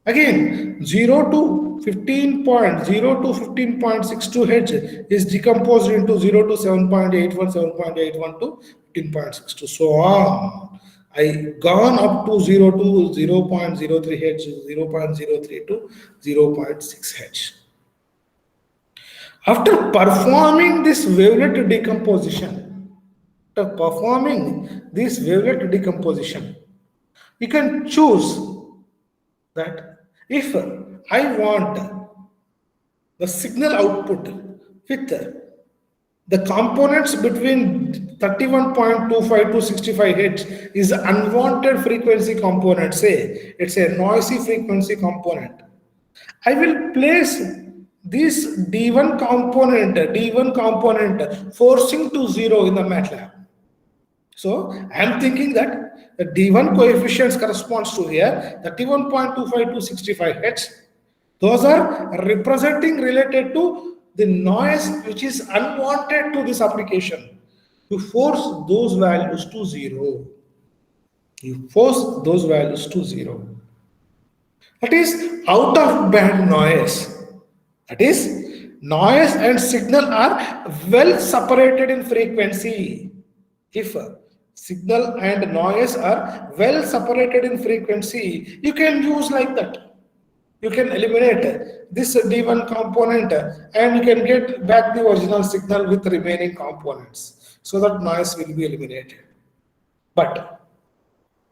B: Again, 0 to 15.62 hertz is decomposed into 0 to 7.81, 7.81 to 15.62. So on. I gone up to 0 to 0.03 hertz, 0.03 to 0.6 hertz. After performing this wavelet decomposition, you can choose that if I want the signal output with the components between 31.25 to 65 hertz is unwanted frequency component, say it's a noisy frequency component, I will place this D1 component forcing to 0 in the MATLAB. So I am thinking that the D1 coefficients corresponds to here 31.25 to 65 hertz. Those are representing related to the noise which is unwanted to this application. You force those values to 0. You force those values to 0. That is out of band noise. That is, noise and signal are well separated in frequency. If signal and noise are well separated in frequency, you can use like that. You can eliminate this D1 component and you can get back the original signal with the remaining components. So that noise will be eliminated. But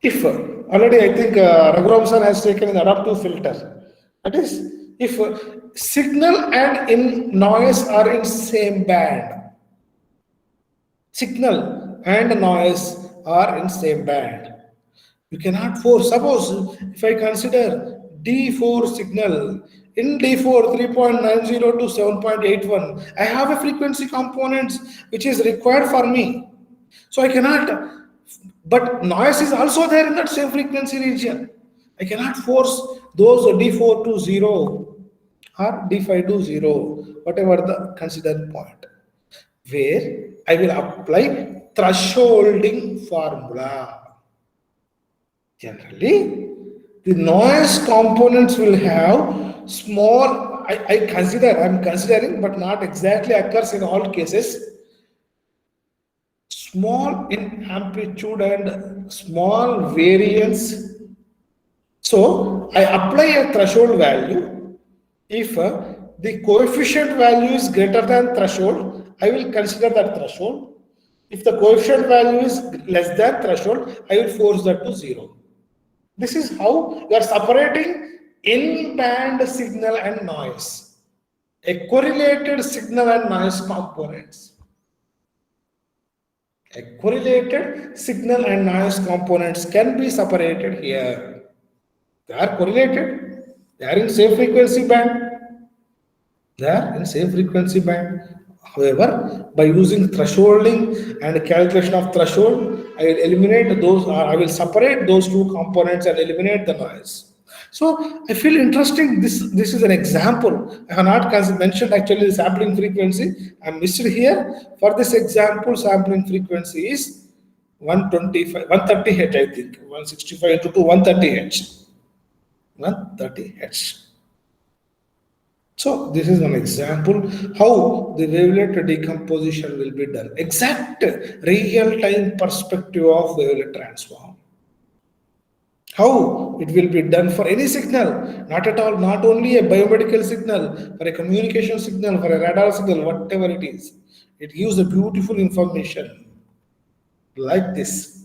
B: if already I think Raghuram has taken an adaptive filter. That is, if signal and noise are in same band, signal and noise are in same band, you cannot force. Suppose if I consider D4 signal, in D4 3.90 to 7.81, I have a frequency components which is required for me. So I cannot, but noise is also there in that same frequency region. I cannot force those D4 to 0 or D5 to 0, whatever the considered point, where I will apply thresholding formula. Generally, the noise components will have small, I'm considering, but not exactly occurs in all cases, small in amplitude and small variance. So I apply a threshold value. If the coefficient value is greater than threshold, I will consider that threshold. If the coefficient value is less than threshold, I will force that to 0. This is how you are separating in-band signal and noise, a correlated signal and noise components. A correlated signal and noise components can be separated here. They are correlated. They are in same frequency band. However, by using thresholding and calculation of threshold, I will eliminate those, or I will separate those two components and eliminate the noise. So I feel interesting. This is an example. I have not mentioned actually the sampling frequency. I missed here. For this example, sampling frequency is 125, 130 Hz, I think. 165 into 2, 130 Hz. 130 Hz. So this is one example how the wavelet decomposition will be done. Exact real-time perspective of wavelet transform. How it will be done for any signal, not at all, not only a biomedical signal, for a communication signal, for a radar signal, whatever it is. It gives a beautiful information like this.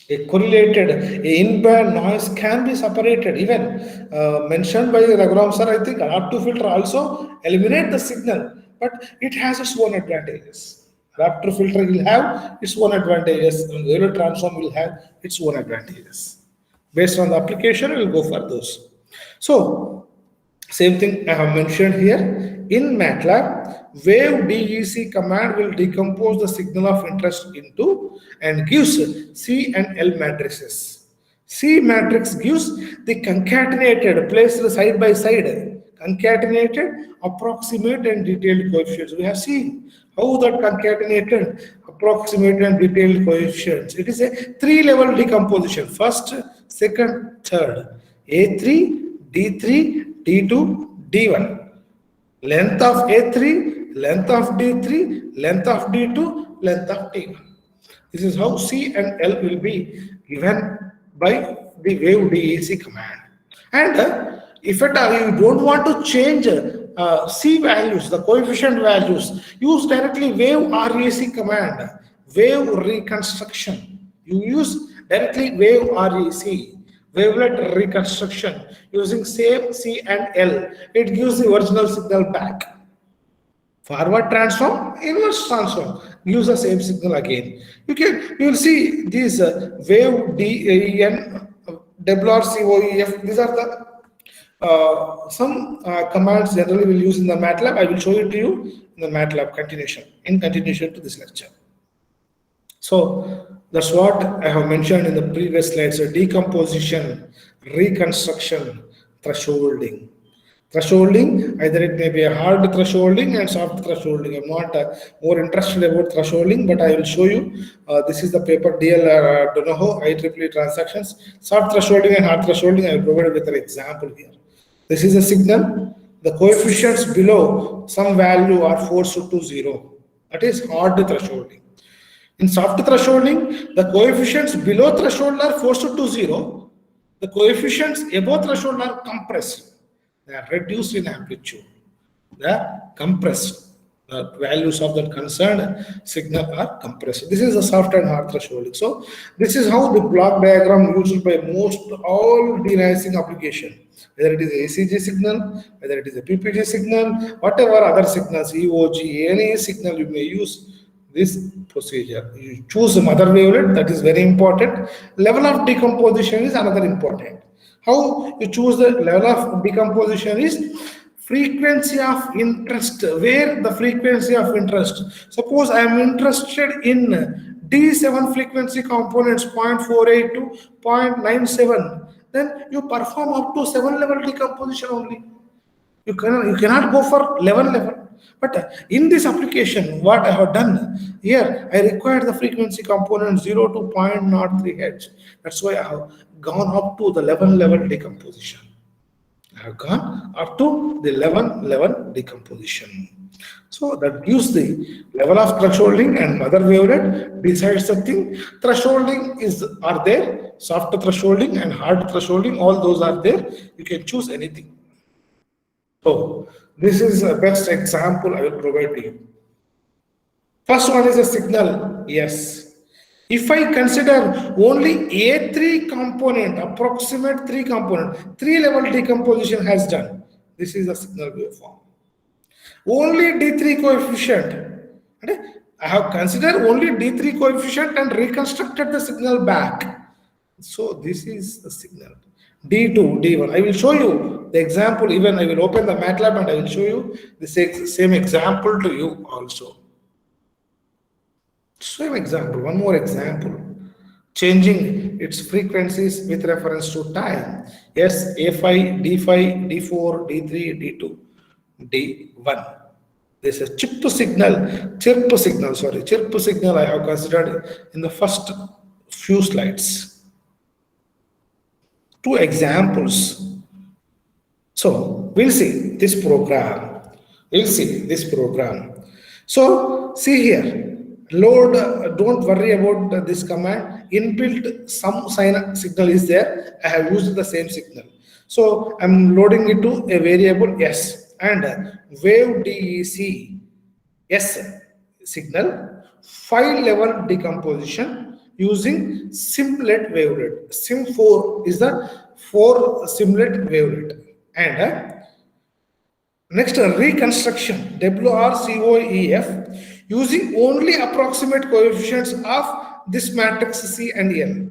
B: A correlated, a in-band noise can be separated. Even mentioned by Raghuram sir, I think adaptive filter also eliminate the signal, but it has its own advantages. Adaptive filter will have its own advantages, and wavelet transform will have its own advantages. Based on the application, we will go for those. So, same thing I have mentioned here. In MATLAB, wave DEC command will decompose the signal of interest into and gives C and L matrices. C matrix gives the concatenated, placed side by side, concatenated, approximate and detailed coefficients. We have seen how that concatenated, approximate and detailed coefficients. It is a three-level decomposition. First, second, third. A3, D3, D2, D1. Length of A3, length of D3, length of D2, length of D1. This is how C and L will be given by the wave DEC command. And if at all you don't want to change C values, the coefficient values, use directly wave REC command, wave reconstruction. You use directly wave REC. Wavelet reconstruction using same C and L. It gives the original signal back. Forward transform, inverse transform gives the same signal again. You will see these wave DEN, WRCOEF. These are the some commands generally will use in the MATLAB. I will show it to you in the MATLAB continuation to this lecture. So that's what I have mentioned in the previous slides. So decomposition, reconstruction, thresholding. Thresholding, either it may be a hard thresholding and soft thresholding. I'm not more interested about thresholding, but I will show you. This is the paper DL Donoho, IEEE transactions. Soft thresholding and hard thresholding, I will provide with an example here. This is a signal. The coefficients below some value are forced to 0. That is hard thresholding. In soft thresholding, the coefficients below threshold are forced to 0. The coefficients above threshold are compressed. They are reduced in amplitude. They are compressed. The values of that concerned signal are compressed. This is a soft and hard thresholding. So this is how the block diagram used by most all denoising application. Whether it is ACG signal, whether it is a PPG signal, whatever other signals, EOG, any signal you may use. This procedure, you choose a mother wavelet, that is very important. Level of decomposition is another important. How you choose the level of decomposition is frequency of interest. Where the frequency of interest? Suppose I am interested in D7 frequency components 0.48 to 0.97, then you perform up to 7 level decomposition only. You cannot go for 11 level. But in this application, what I have done here, I require the frequency component 0 to 0.03 Hz. That's why I have gone up to the 11 level decomposition. I have gone up to the 11 level decomposition. So that gives the level of thresholding, and mother wavelet decides the thing. Thresholding are there, soft thresholding and hard thresholding, all those are there. You can choose anything. So this is the best example I will provide to you. First one is a signal, yes. If I consider only A3 component, approximate 3 component, 3 level decomposition has done. This is a signal waveform. Only D3 coefficient. Okay? I have considered only D3 coefficient and reconstructed the signal back. So this is the signal. D2, D1. I will show you the example. Even I will open the MATLAB and I will show you the same example to you also. Same example, one more example. Changing its frequencies with reference to time. Yes, A5, D5, D4, D3, D2, D1. There's a chirp signal I have considered in the first few slides. Two examples. So we'll see this program. So see here, load, don't worry about this command. Inbuilt some signal is there. I have used the same signal. So I'm loading it to a variable S and wave DEC S signal, file level decomposition using simplet wavelet. Sim4 is the 4 simplet wavelet. And next, reconstruction, WRCOEF, using only approximate coefficients of this matrix C and L.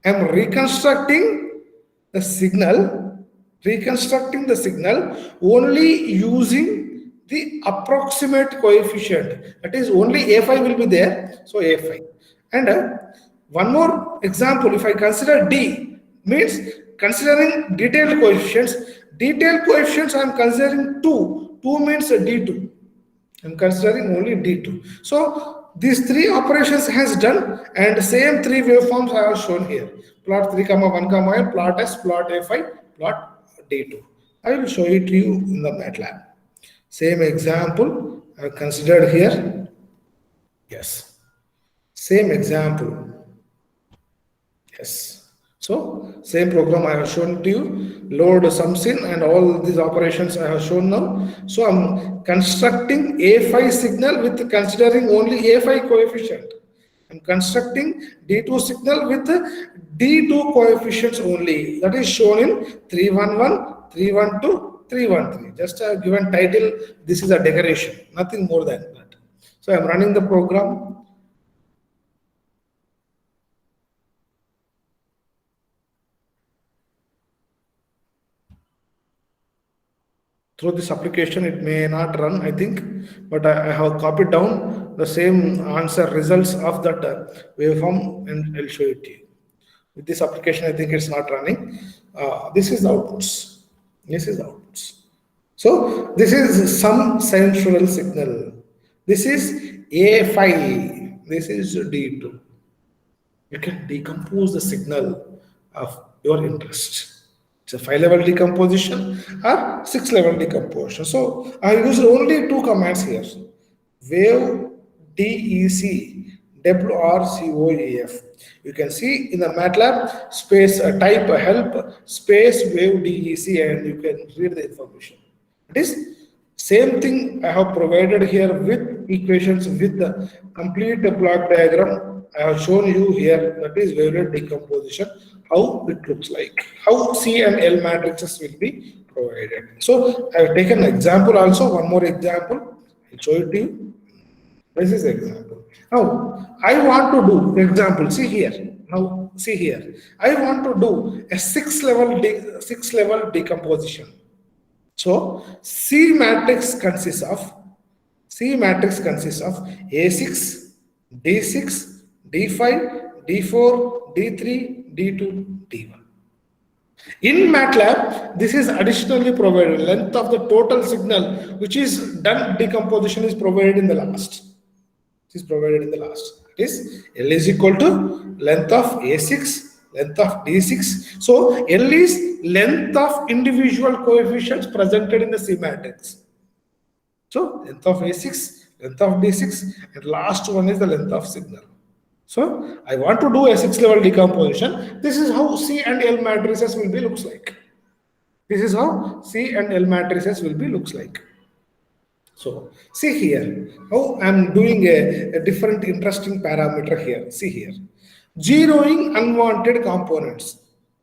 B: I am reconstructing the signal only using the approximate coefficient. That is, only A5 will be there, so A5. And one more example, if I consider D, means considering detailed coefficients. Detailed coefficients I am considering 2. 2 means D2. I am considering only D2. So these 3 operations has done, and same 3 waveforms I have shown here. Plot 3, 1, L, plot S, plot A5, plot D2. I will show it to you in the MATLAB. Same example I have considered here. Yes. Same example. Yes. So same program I have shown to you, load sums in, and all these operations I have shown now. So I'm constructing A5 signal with considering only A5 coefficient. I'm constructing D2 signal with D2 coefficients only. That is shown in 311, 312, 313. Just a given title, this is a decoration, nothing more than that. So I'm running the program. Through this application, it may not run, I think, but I have copied down the same answer results of that waveform, and I'll show it to you. With this application, I think it's not running. This is outputs. So this is some sinusoidal signal. This is A5. This is D2. You can decompose the signal of your interest. It's a 5-level decomposition or 6-level decomposition. So I use only 2 commands here. Wave DEC, WRCOEF. You can see in the MATLAB space type help space wave DEC, and you can read the information. It is same thing I have provided here with equations with the complete block diagram. I have shown you here, that is wavelet decomposition, how it looks like, how C and L matrices will be provided. So I have taken an example also, one more example, I'll show it to you. This is example. Now I want to do example, see here. Now see here, I want to do a 6-level decomposition. So C matrix consists of A6, D6, D5, D4, D3, D2, D1. In MATLAB, this is additionally provided. Length of the total signal which is done decomposition is provided in the last. It is L is equal to length of A6, length of D6. So L is length of individual coefficients presented in the C matrix. So length of A6, length of D6, and last one is the length of signal. So I want to do a 6-level decomposition. This is how C and L matrices will be looks like. So see here how I'm doing a different interesting parameter here. See here, zeroing unwanted components.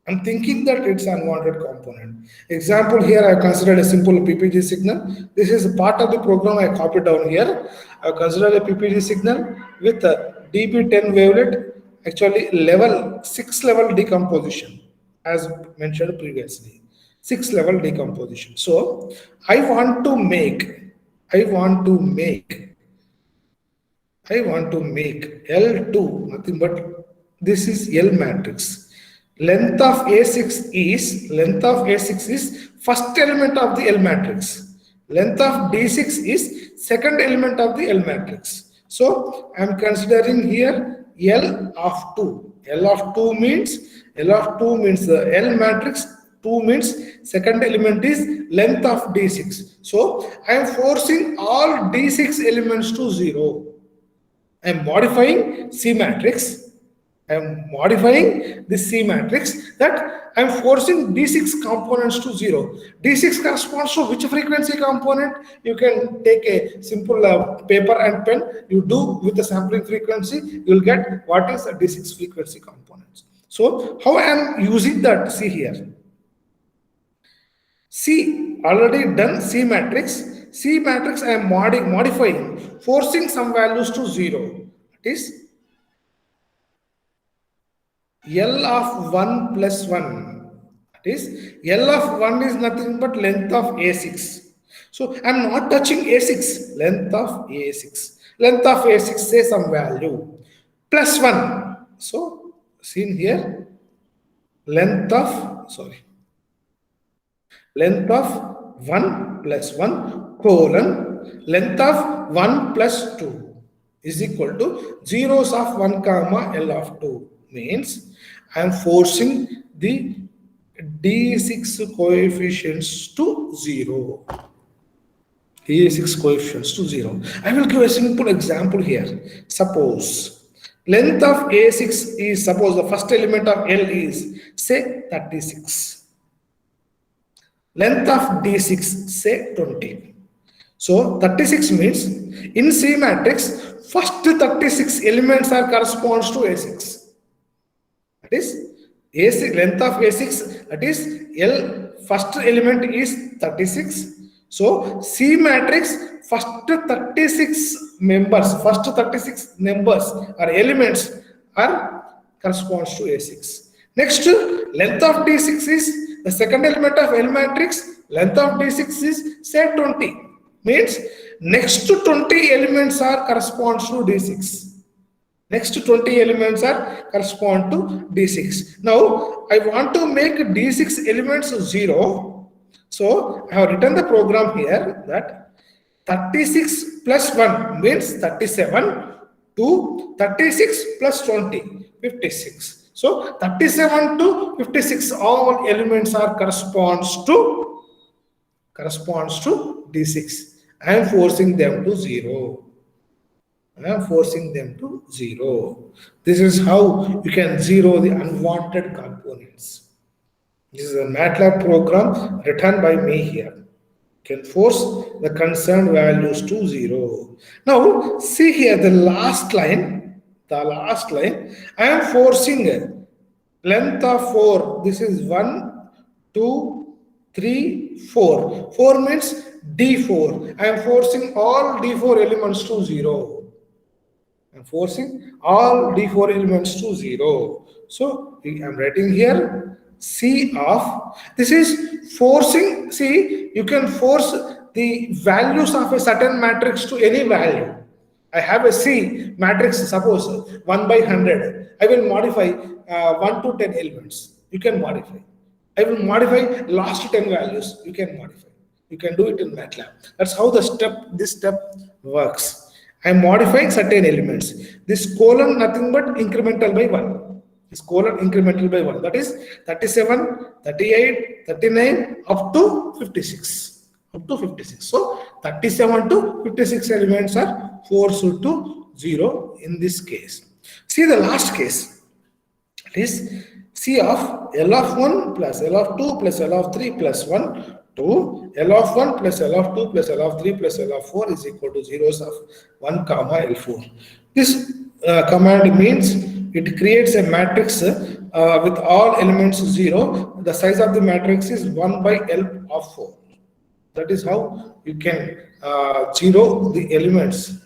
B: I'm thinking that it's unwanted component. Example here, I considered a simple PPG signal. This is part of the program I copied down here. I considered a PPG signal with a DB10 wavelet, actually 6-level decomposition, as mentioned previously. 6-level decomposition. So I want to make L2, nothing but this is L matrix. Length of A6 is first element of the L matrix. Length of D6 is second element of the L matrix. So I am considering here L of 2. L of 2 means the L matrix 2 means second element is length of D6. So I am forcing all D6 elements to 0. I am modifying C matrix. I am modifying this C matrix that I am forcing D6 components to 0. D6 corresponds to which frequency component? You can take a simple paper and pen. You do with the sampling frequency, you will get what is the D6 frequency components. So how I am using that? See here. C already done C matrix. C matrix I am modifying, forcing some values to 0. It is L of 1 plus 1. That is, L of 1 is nothing but length of A6. So I am not touching A6, length of A6. Length of A6 say some value. Plus 1. So, seen here, length of 1 plus 1 colon length of 1 plus 2 is equal to zeros of 1 comma L of 2 means I am forcing the D6 coefficients to 0. D6 coefficients to 0. I will give a simple example here. Suppose length of A6 is, suppose the first element of L is say 36. Length of D6 say 20. So 36 means in C matrix first 36 elements are corresponds to A6. That is A6 length of A6, that is L first element is 36. So C matrix first 36 members or elements are corresponds to A6. Next, length of D6 is the second element of L matrix. Length of D6 is say 20. Means next to 20 elements are corresponds to D6. Next 20 elements are correspond to D6. Now I want to make D6 elements 0. So I have written the program here that 36 plus 1 means 37 to 36 plus 20, 56. So 37 to 56 all elements are corresponds to D6. I am forcing them to 0. This is how you can zero the unwanted components. This is a MATLAB program written by me here. You can force the concerned values to 0. Now, see here the last line. I am forcing length of 4. This is 1, 2, 3, 4. 4 means D4. I am forcing all D4 elements to 0. I'm forcing all D4 elements to 0. So I'm writing here C of, this is forcing, see, you can force the values of a certain matrix to any value. I have a C matrix, suppose 1 by 100. I will modify 1 to 10 elements. You can modify. I will modify last 10 values. You can modify. You can do it in MATLAB. That's how this step works. I am modifying certain elements. This colon nothing but incremental by 1. This colon incremental by 1. That is 37, 38, 39 up to 56. So 37 to 56 elements are forced to 0 in this case. See the last case. It is C of L of 1 plus L of 2 plus L of 3 plus 1 to L of 1 plus L of 2 plus L of 3 plus L of 4 is equal to zeros of 1 comma L4. This command means it creates a matrix with all elements 0. The size of the matrix is 1 by L of 4. That is how you can zero the elements.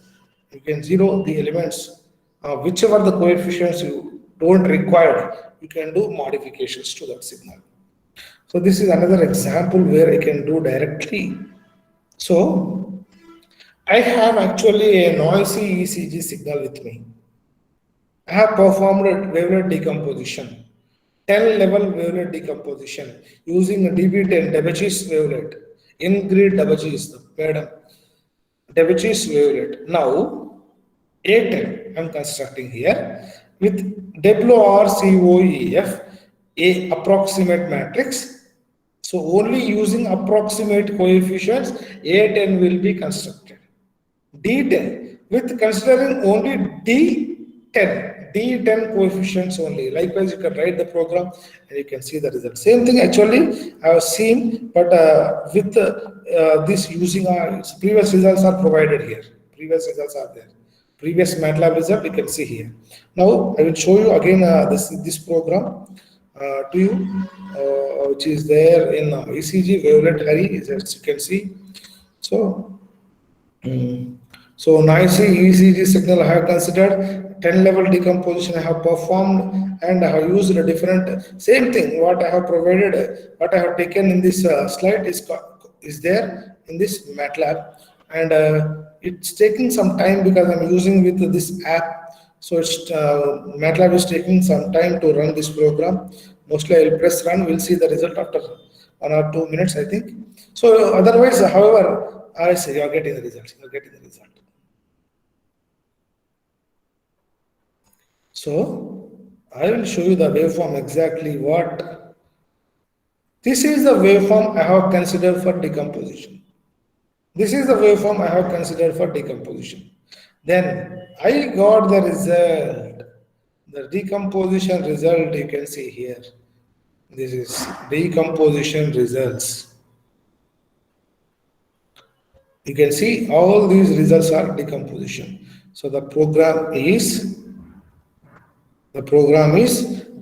B: You can zero the elements. Whichever the coefficients you don't require, you can do modifications to that signal. So this is another example where I can do directly. So I have actually a noisy ECG signal with me. I have performed wavelet decomposition, 10 level wavelet decomposition using a DB10 Debachis wavelet. In-grid double is the madam. Double is wavelet. Now, A10 I'm constructing here with WRCOEF, a approximate matrix. So only using approximate coefficients, A10 will be constructed. D10 with considering only D10 coefficients only. Likewise, you can write the program and you can see the result. Same thing actually I have seen, but with this using our previous results are provided here. Previous results are there. Previous MATLAB result you can see here. Now I will show you again this program to you, which is there in ECG wavelet array, as you can see. So. So noisy ECG signal I have considered, 10 level decomposition I have performed, and I have used a different, same thing what I have provided, what I have taken in this slide is there in this MATLAB, and it's taking some time because I'm using with this app. So it's MATLAB is taking some time to run this program. Mostly I will press run, we'll see the result after 1 or 2 minutes, I think. So otherwise, however, I say you are getting the results. You are getting the result. So I will show you the waveform exactly what. This is the waveform I have considered for decomposition. This is the waveform I have considered for decomposition. Then I got the result. The decomposition result you can see here. This is decomposition results. You can see all these results are decomposition. So the program is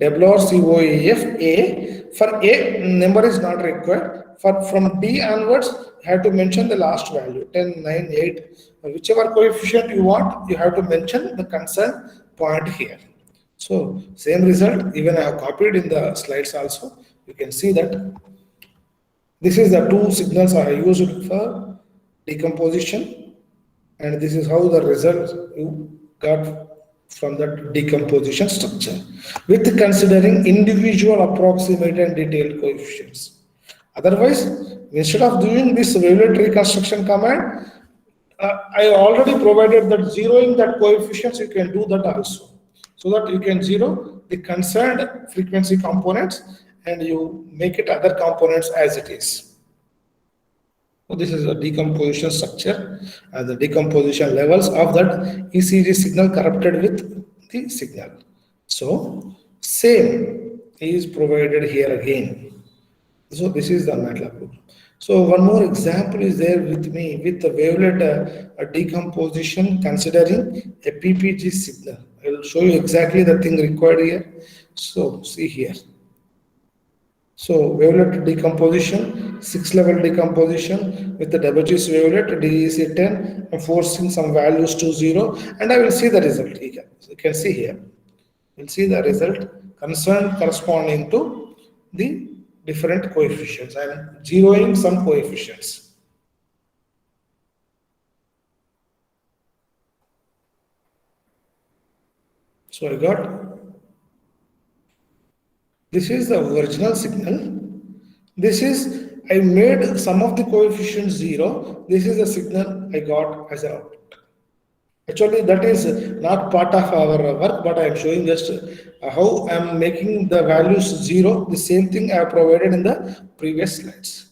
B: WRCOEF A. For A, number is not required. From D onwards, you have to mention the last value 10, 9, 8. Whichever coefficient you want, you have to mention the concerned point here. So same result, even I have copied in the slides also. You can see that this is the two signals I used for decomposition, and this is how the result you got from that decomposition structure with considering individual approximate and detailed coefficients. Otherwise, instead of doing this wavelet reconstruction command, I already provided that zeroing that coefficients, you can do that also. So that you can zero the concerned frequency components and you make it other components as it is. So this is a decomposition structure and the decomposition levels of that ECG signal corrupted with the signal. So same is provided here again. So this is the MATLAB program. So one more example is there with me with the wavelet decomposition considering a PPG signal. I will show you exactly the thing required here. So see here. So wavelet decomposition, 6-level decomposition with the WGS wavelet, DEC 10, I'm forcing some values to 0, and I will see the result here. So you can see here. You'll see the result concerned corresponding to the different coefficients. I am zeroing some coefficients. So I got. This is the original signal. This is, I made some of the coefficients 0. This is the signal I got as an output. Actually, that is not part of our work, but I am showing just how I am making the values 0. The same thing I have provided in the previous slides.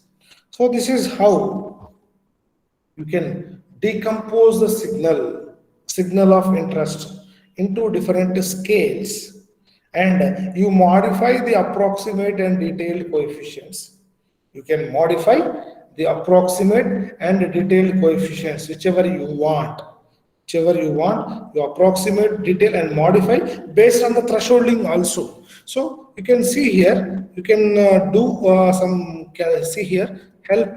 B: So this is how you can decompose the signal of interest into different scales. And you modify the approximate and detailed coefficients. You can modify the approximate and detailed coefficients, whichever you want. You approximate, detail, and modify based on the thresholding also. So you can see here, you can see here, help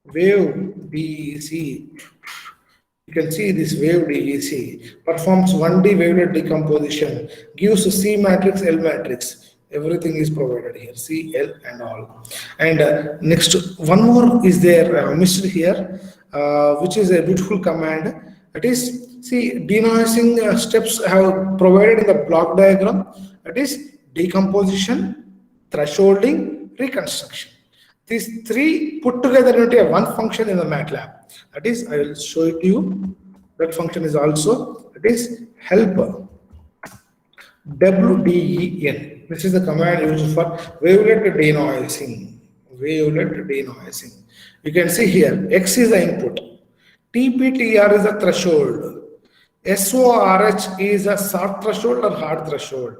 B: wave DEC. You can see this wave DEC performs 1D wavelet decomposition, gives C matrix, L matrix. Everything is provided here, C, L, and all. And next, one more is there missed here, which is a beautiful command. That is, see, denoising steps I have provided in the block diagram. That is decomposition, thresholding, reconstruction. These three put together into a one function in the MATLAB. That is, I will show it to you. That function is also, it is helper. WDEN. This is the command used for wavelet denoising. Wavelet denoising. You can see here, X is the input, TPTR is the threshold, SORH is a soft threshold or hard threshold.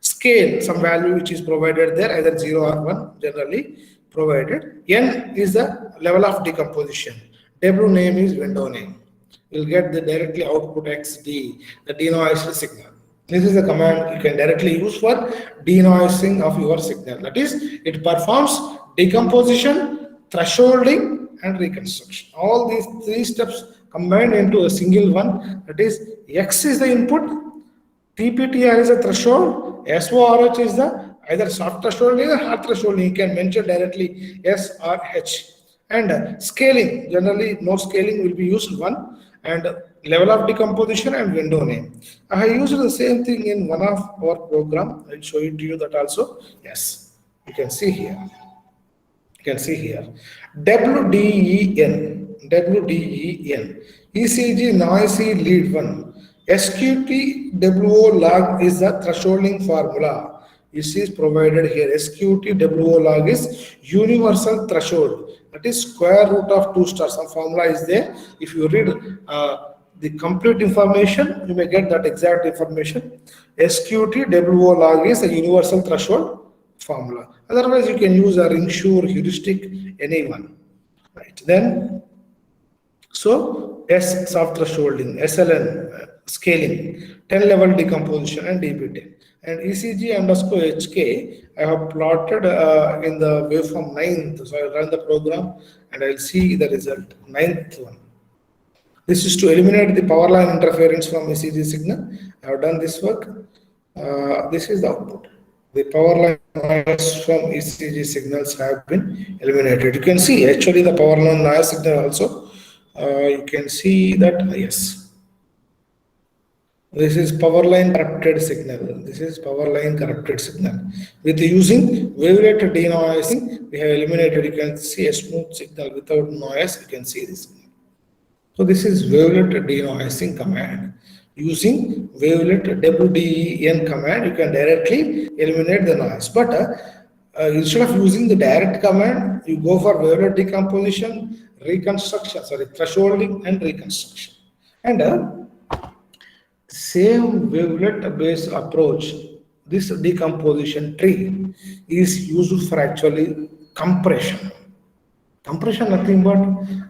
B: Scale, some value which is provided there, either 0 or 1, generally provided. N is the level of decomposition. W name is window name. You'll get the directly output XD, the denoised signal. This is the command you can directly use for denoising of your signal. That is, it performs decomposition, thresholding, and reconstruction. All these three steps combined into a single one. That is, X is the input, TPTR is a threshold, SORH is the either soft threshold or hard threshold. You can mention directly S or H. And scaling, generally no scaling will be used one, and level of decomposition and window name. I have used the same thing in one of our program. I'll show it to you that also. Yes, you can see here. You can see here. WDEN, ECG noisy lead 1. SQT WO log is the thresholding formula. This is provided here. SQT WO log is universal threshold. That is square root of 2 stars. Some formula is there. If you read the complete information, you may get that exact information. SQT WO log is a universal threshold formula. Otherwise, you can use a ring sure heuristic, anyone. Right. Then, so S soft thresholding, SLN scaling, 10 level decomposition, and DP10. And ECG underscore HK, I have plotted in the waveform 9th. So I run the program and I'll see the result, 9th one. This is to eliminate the power line interference from ECG signal. I have done this work. This is the output. The power line noise from ECG signals have been eliminated. You can see actually the power line noise signal also. You can see that, yes. This is power line corrupted signal. This is power line corrupted signal. With using wavelet denoising, we have eliminated. You can see a smooth signal without noise. You can see this. So this is wavelet denoising command. Using wavelet WDEN command, you can directly eliminate the noise. But instead of using the direct command, you go for wavelet decomposition, reconstruction, thresholding and reconstruction. And same wavelet based approach, this decomposition tree is used for actually compression. Compression, nothing but,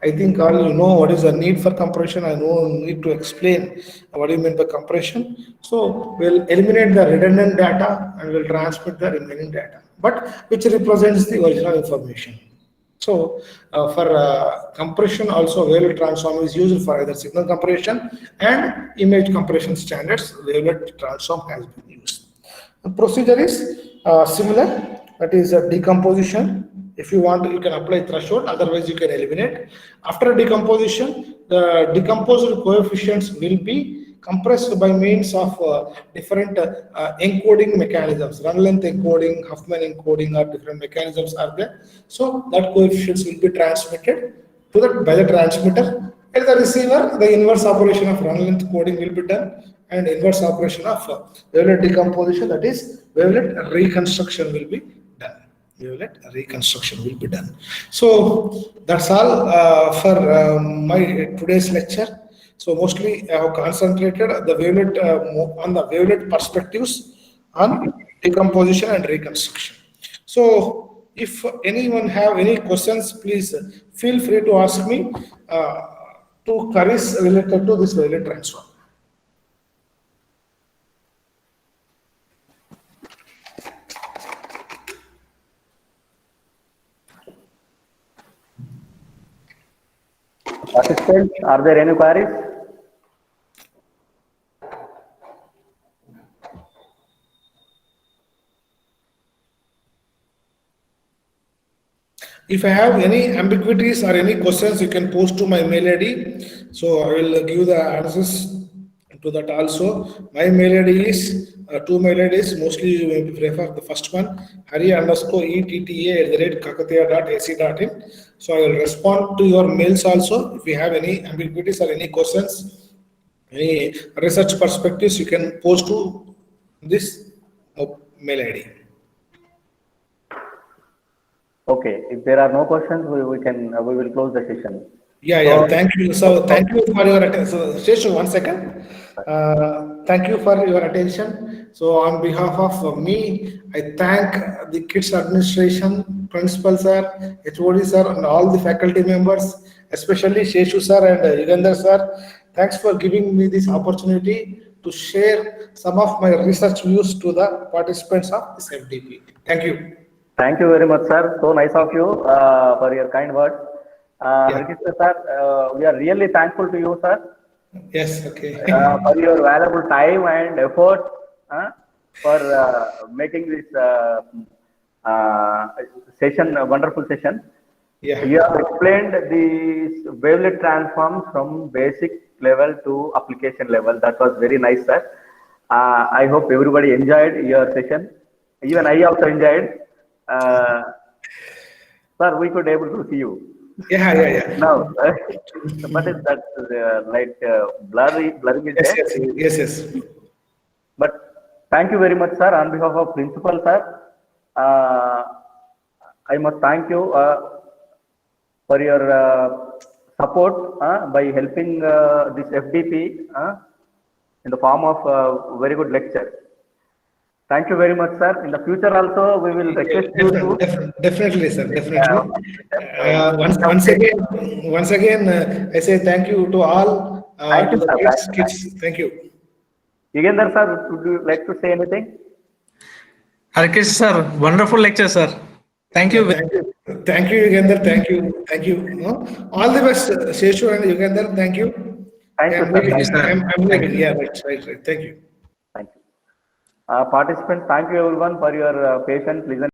B: I think all you know what is the need for compression. I don't need to explain what do you mean by compression. So we'll eliminate the redundant data and we'll transmit the remaining data, but which represents the original information. So for compression also, wavelet transform is used for either signal compression and image compression standards. Wavelet transform has been used. The procedure is similar. That is a decomposition. If you want, you can apply threshold. Otherwise, you can eliminate. After decomposition, the decomposed coefficients will be compressed by means of different encoding mechanisms. Run length encoding, Huffman encoding, or different mechanisms are there. So that coefficients will be transmitted to the by the transmitter. At the receiver, the inverse operation of run length coding will be done, and inverse operation of wavelet decomposition, that is wavelet reconstruction, will be done. Wavelet reconstruction will be done. So that's all for my today's lecture. So mostly I have concentrated the wavelet on the wavelet perspectives on decomposition and reconstruction. So if anyone have any questions, please feel free to ask me to queries related to this wavelet transform.
A: Participants, are there any queries?
B: If I have any ambiguities or any questions, you can post to my mail ID. So I will give the answers To that also, my mail ID is two mail IDs. Mostly you will prefer the first one, hari_etta@kakatia.ac.in. So I will respond to your mails also. If you have any ambiguities or any questions, any research perspectives, you can post to this mail ID.
A: Okay, if there are no questions, we will close the session.
B: Yeah,
A: So-
B: thank you. So thank you for your attention. So, Sheshu, 1 second. Thank you for your attention. So on behalf of me, I thank the KITS administration, principal sir, HOD sir, and all the faculty members, especially Sheshu sir and Yugandhar sir. Thanks for giving me this opportunity to share some of my research views to the participants of this FDP. Thank you.
A: Thank you very much, sir. So nice of you for your kind words. Harkishan sir, we are really thankful to you, sir,
B: Yes, okay.
A: for your valuable time and effort for making this session a wonderful session.
B: Yeah.
A: You have explained these wavelet transforms from basic level to application level. That was very nice, sir. I hope everybody enjoyed your session. Even I also enjoyed. Sir, we could able to see you.
B: Yeah.
A: Now, but is that like blurring is
B: Yes,
A: there?
B: yes.
A: But thank you very much, sir. On behalf of principal, sir, I must thank you for your support by helping this FDP in the form of very good lecture. Thank you very much, sir. In the future also, we will request you to...
B: Definitely, sir. Definitely. Once again, I say thank you to all.
A: Thank you,
B: to the
A: sir.
B: kids. Thank you.
A: Yugandhar, sir, would you like to say anything?
C: Harkesh sir, wonderful lecture, sir. Thank you.
B: Thank you, Yugandhar. Thank you. All the best, Sheshu and Yugandhar. Thank you.
A: Thank you, sir.
C: Thank you, sir.
B: Yeah, right. Thank you.
A: Thank you. Participants, thank you everyone for your patience listening.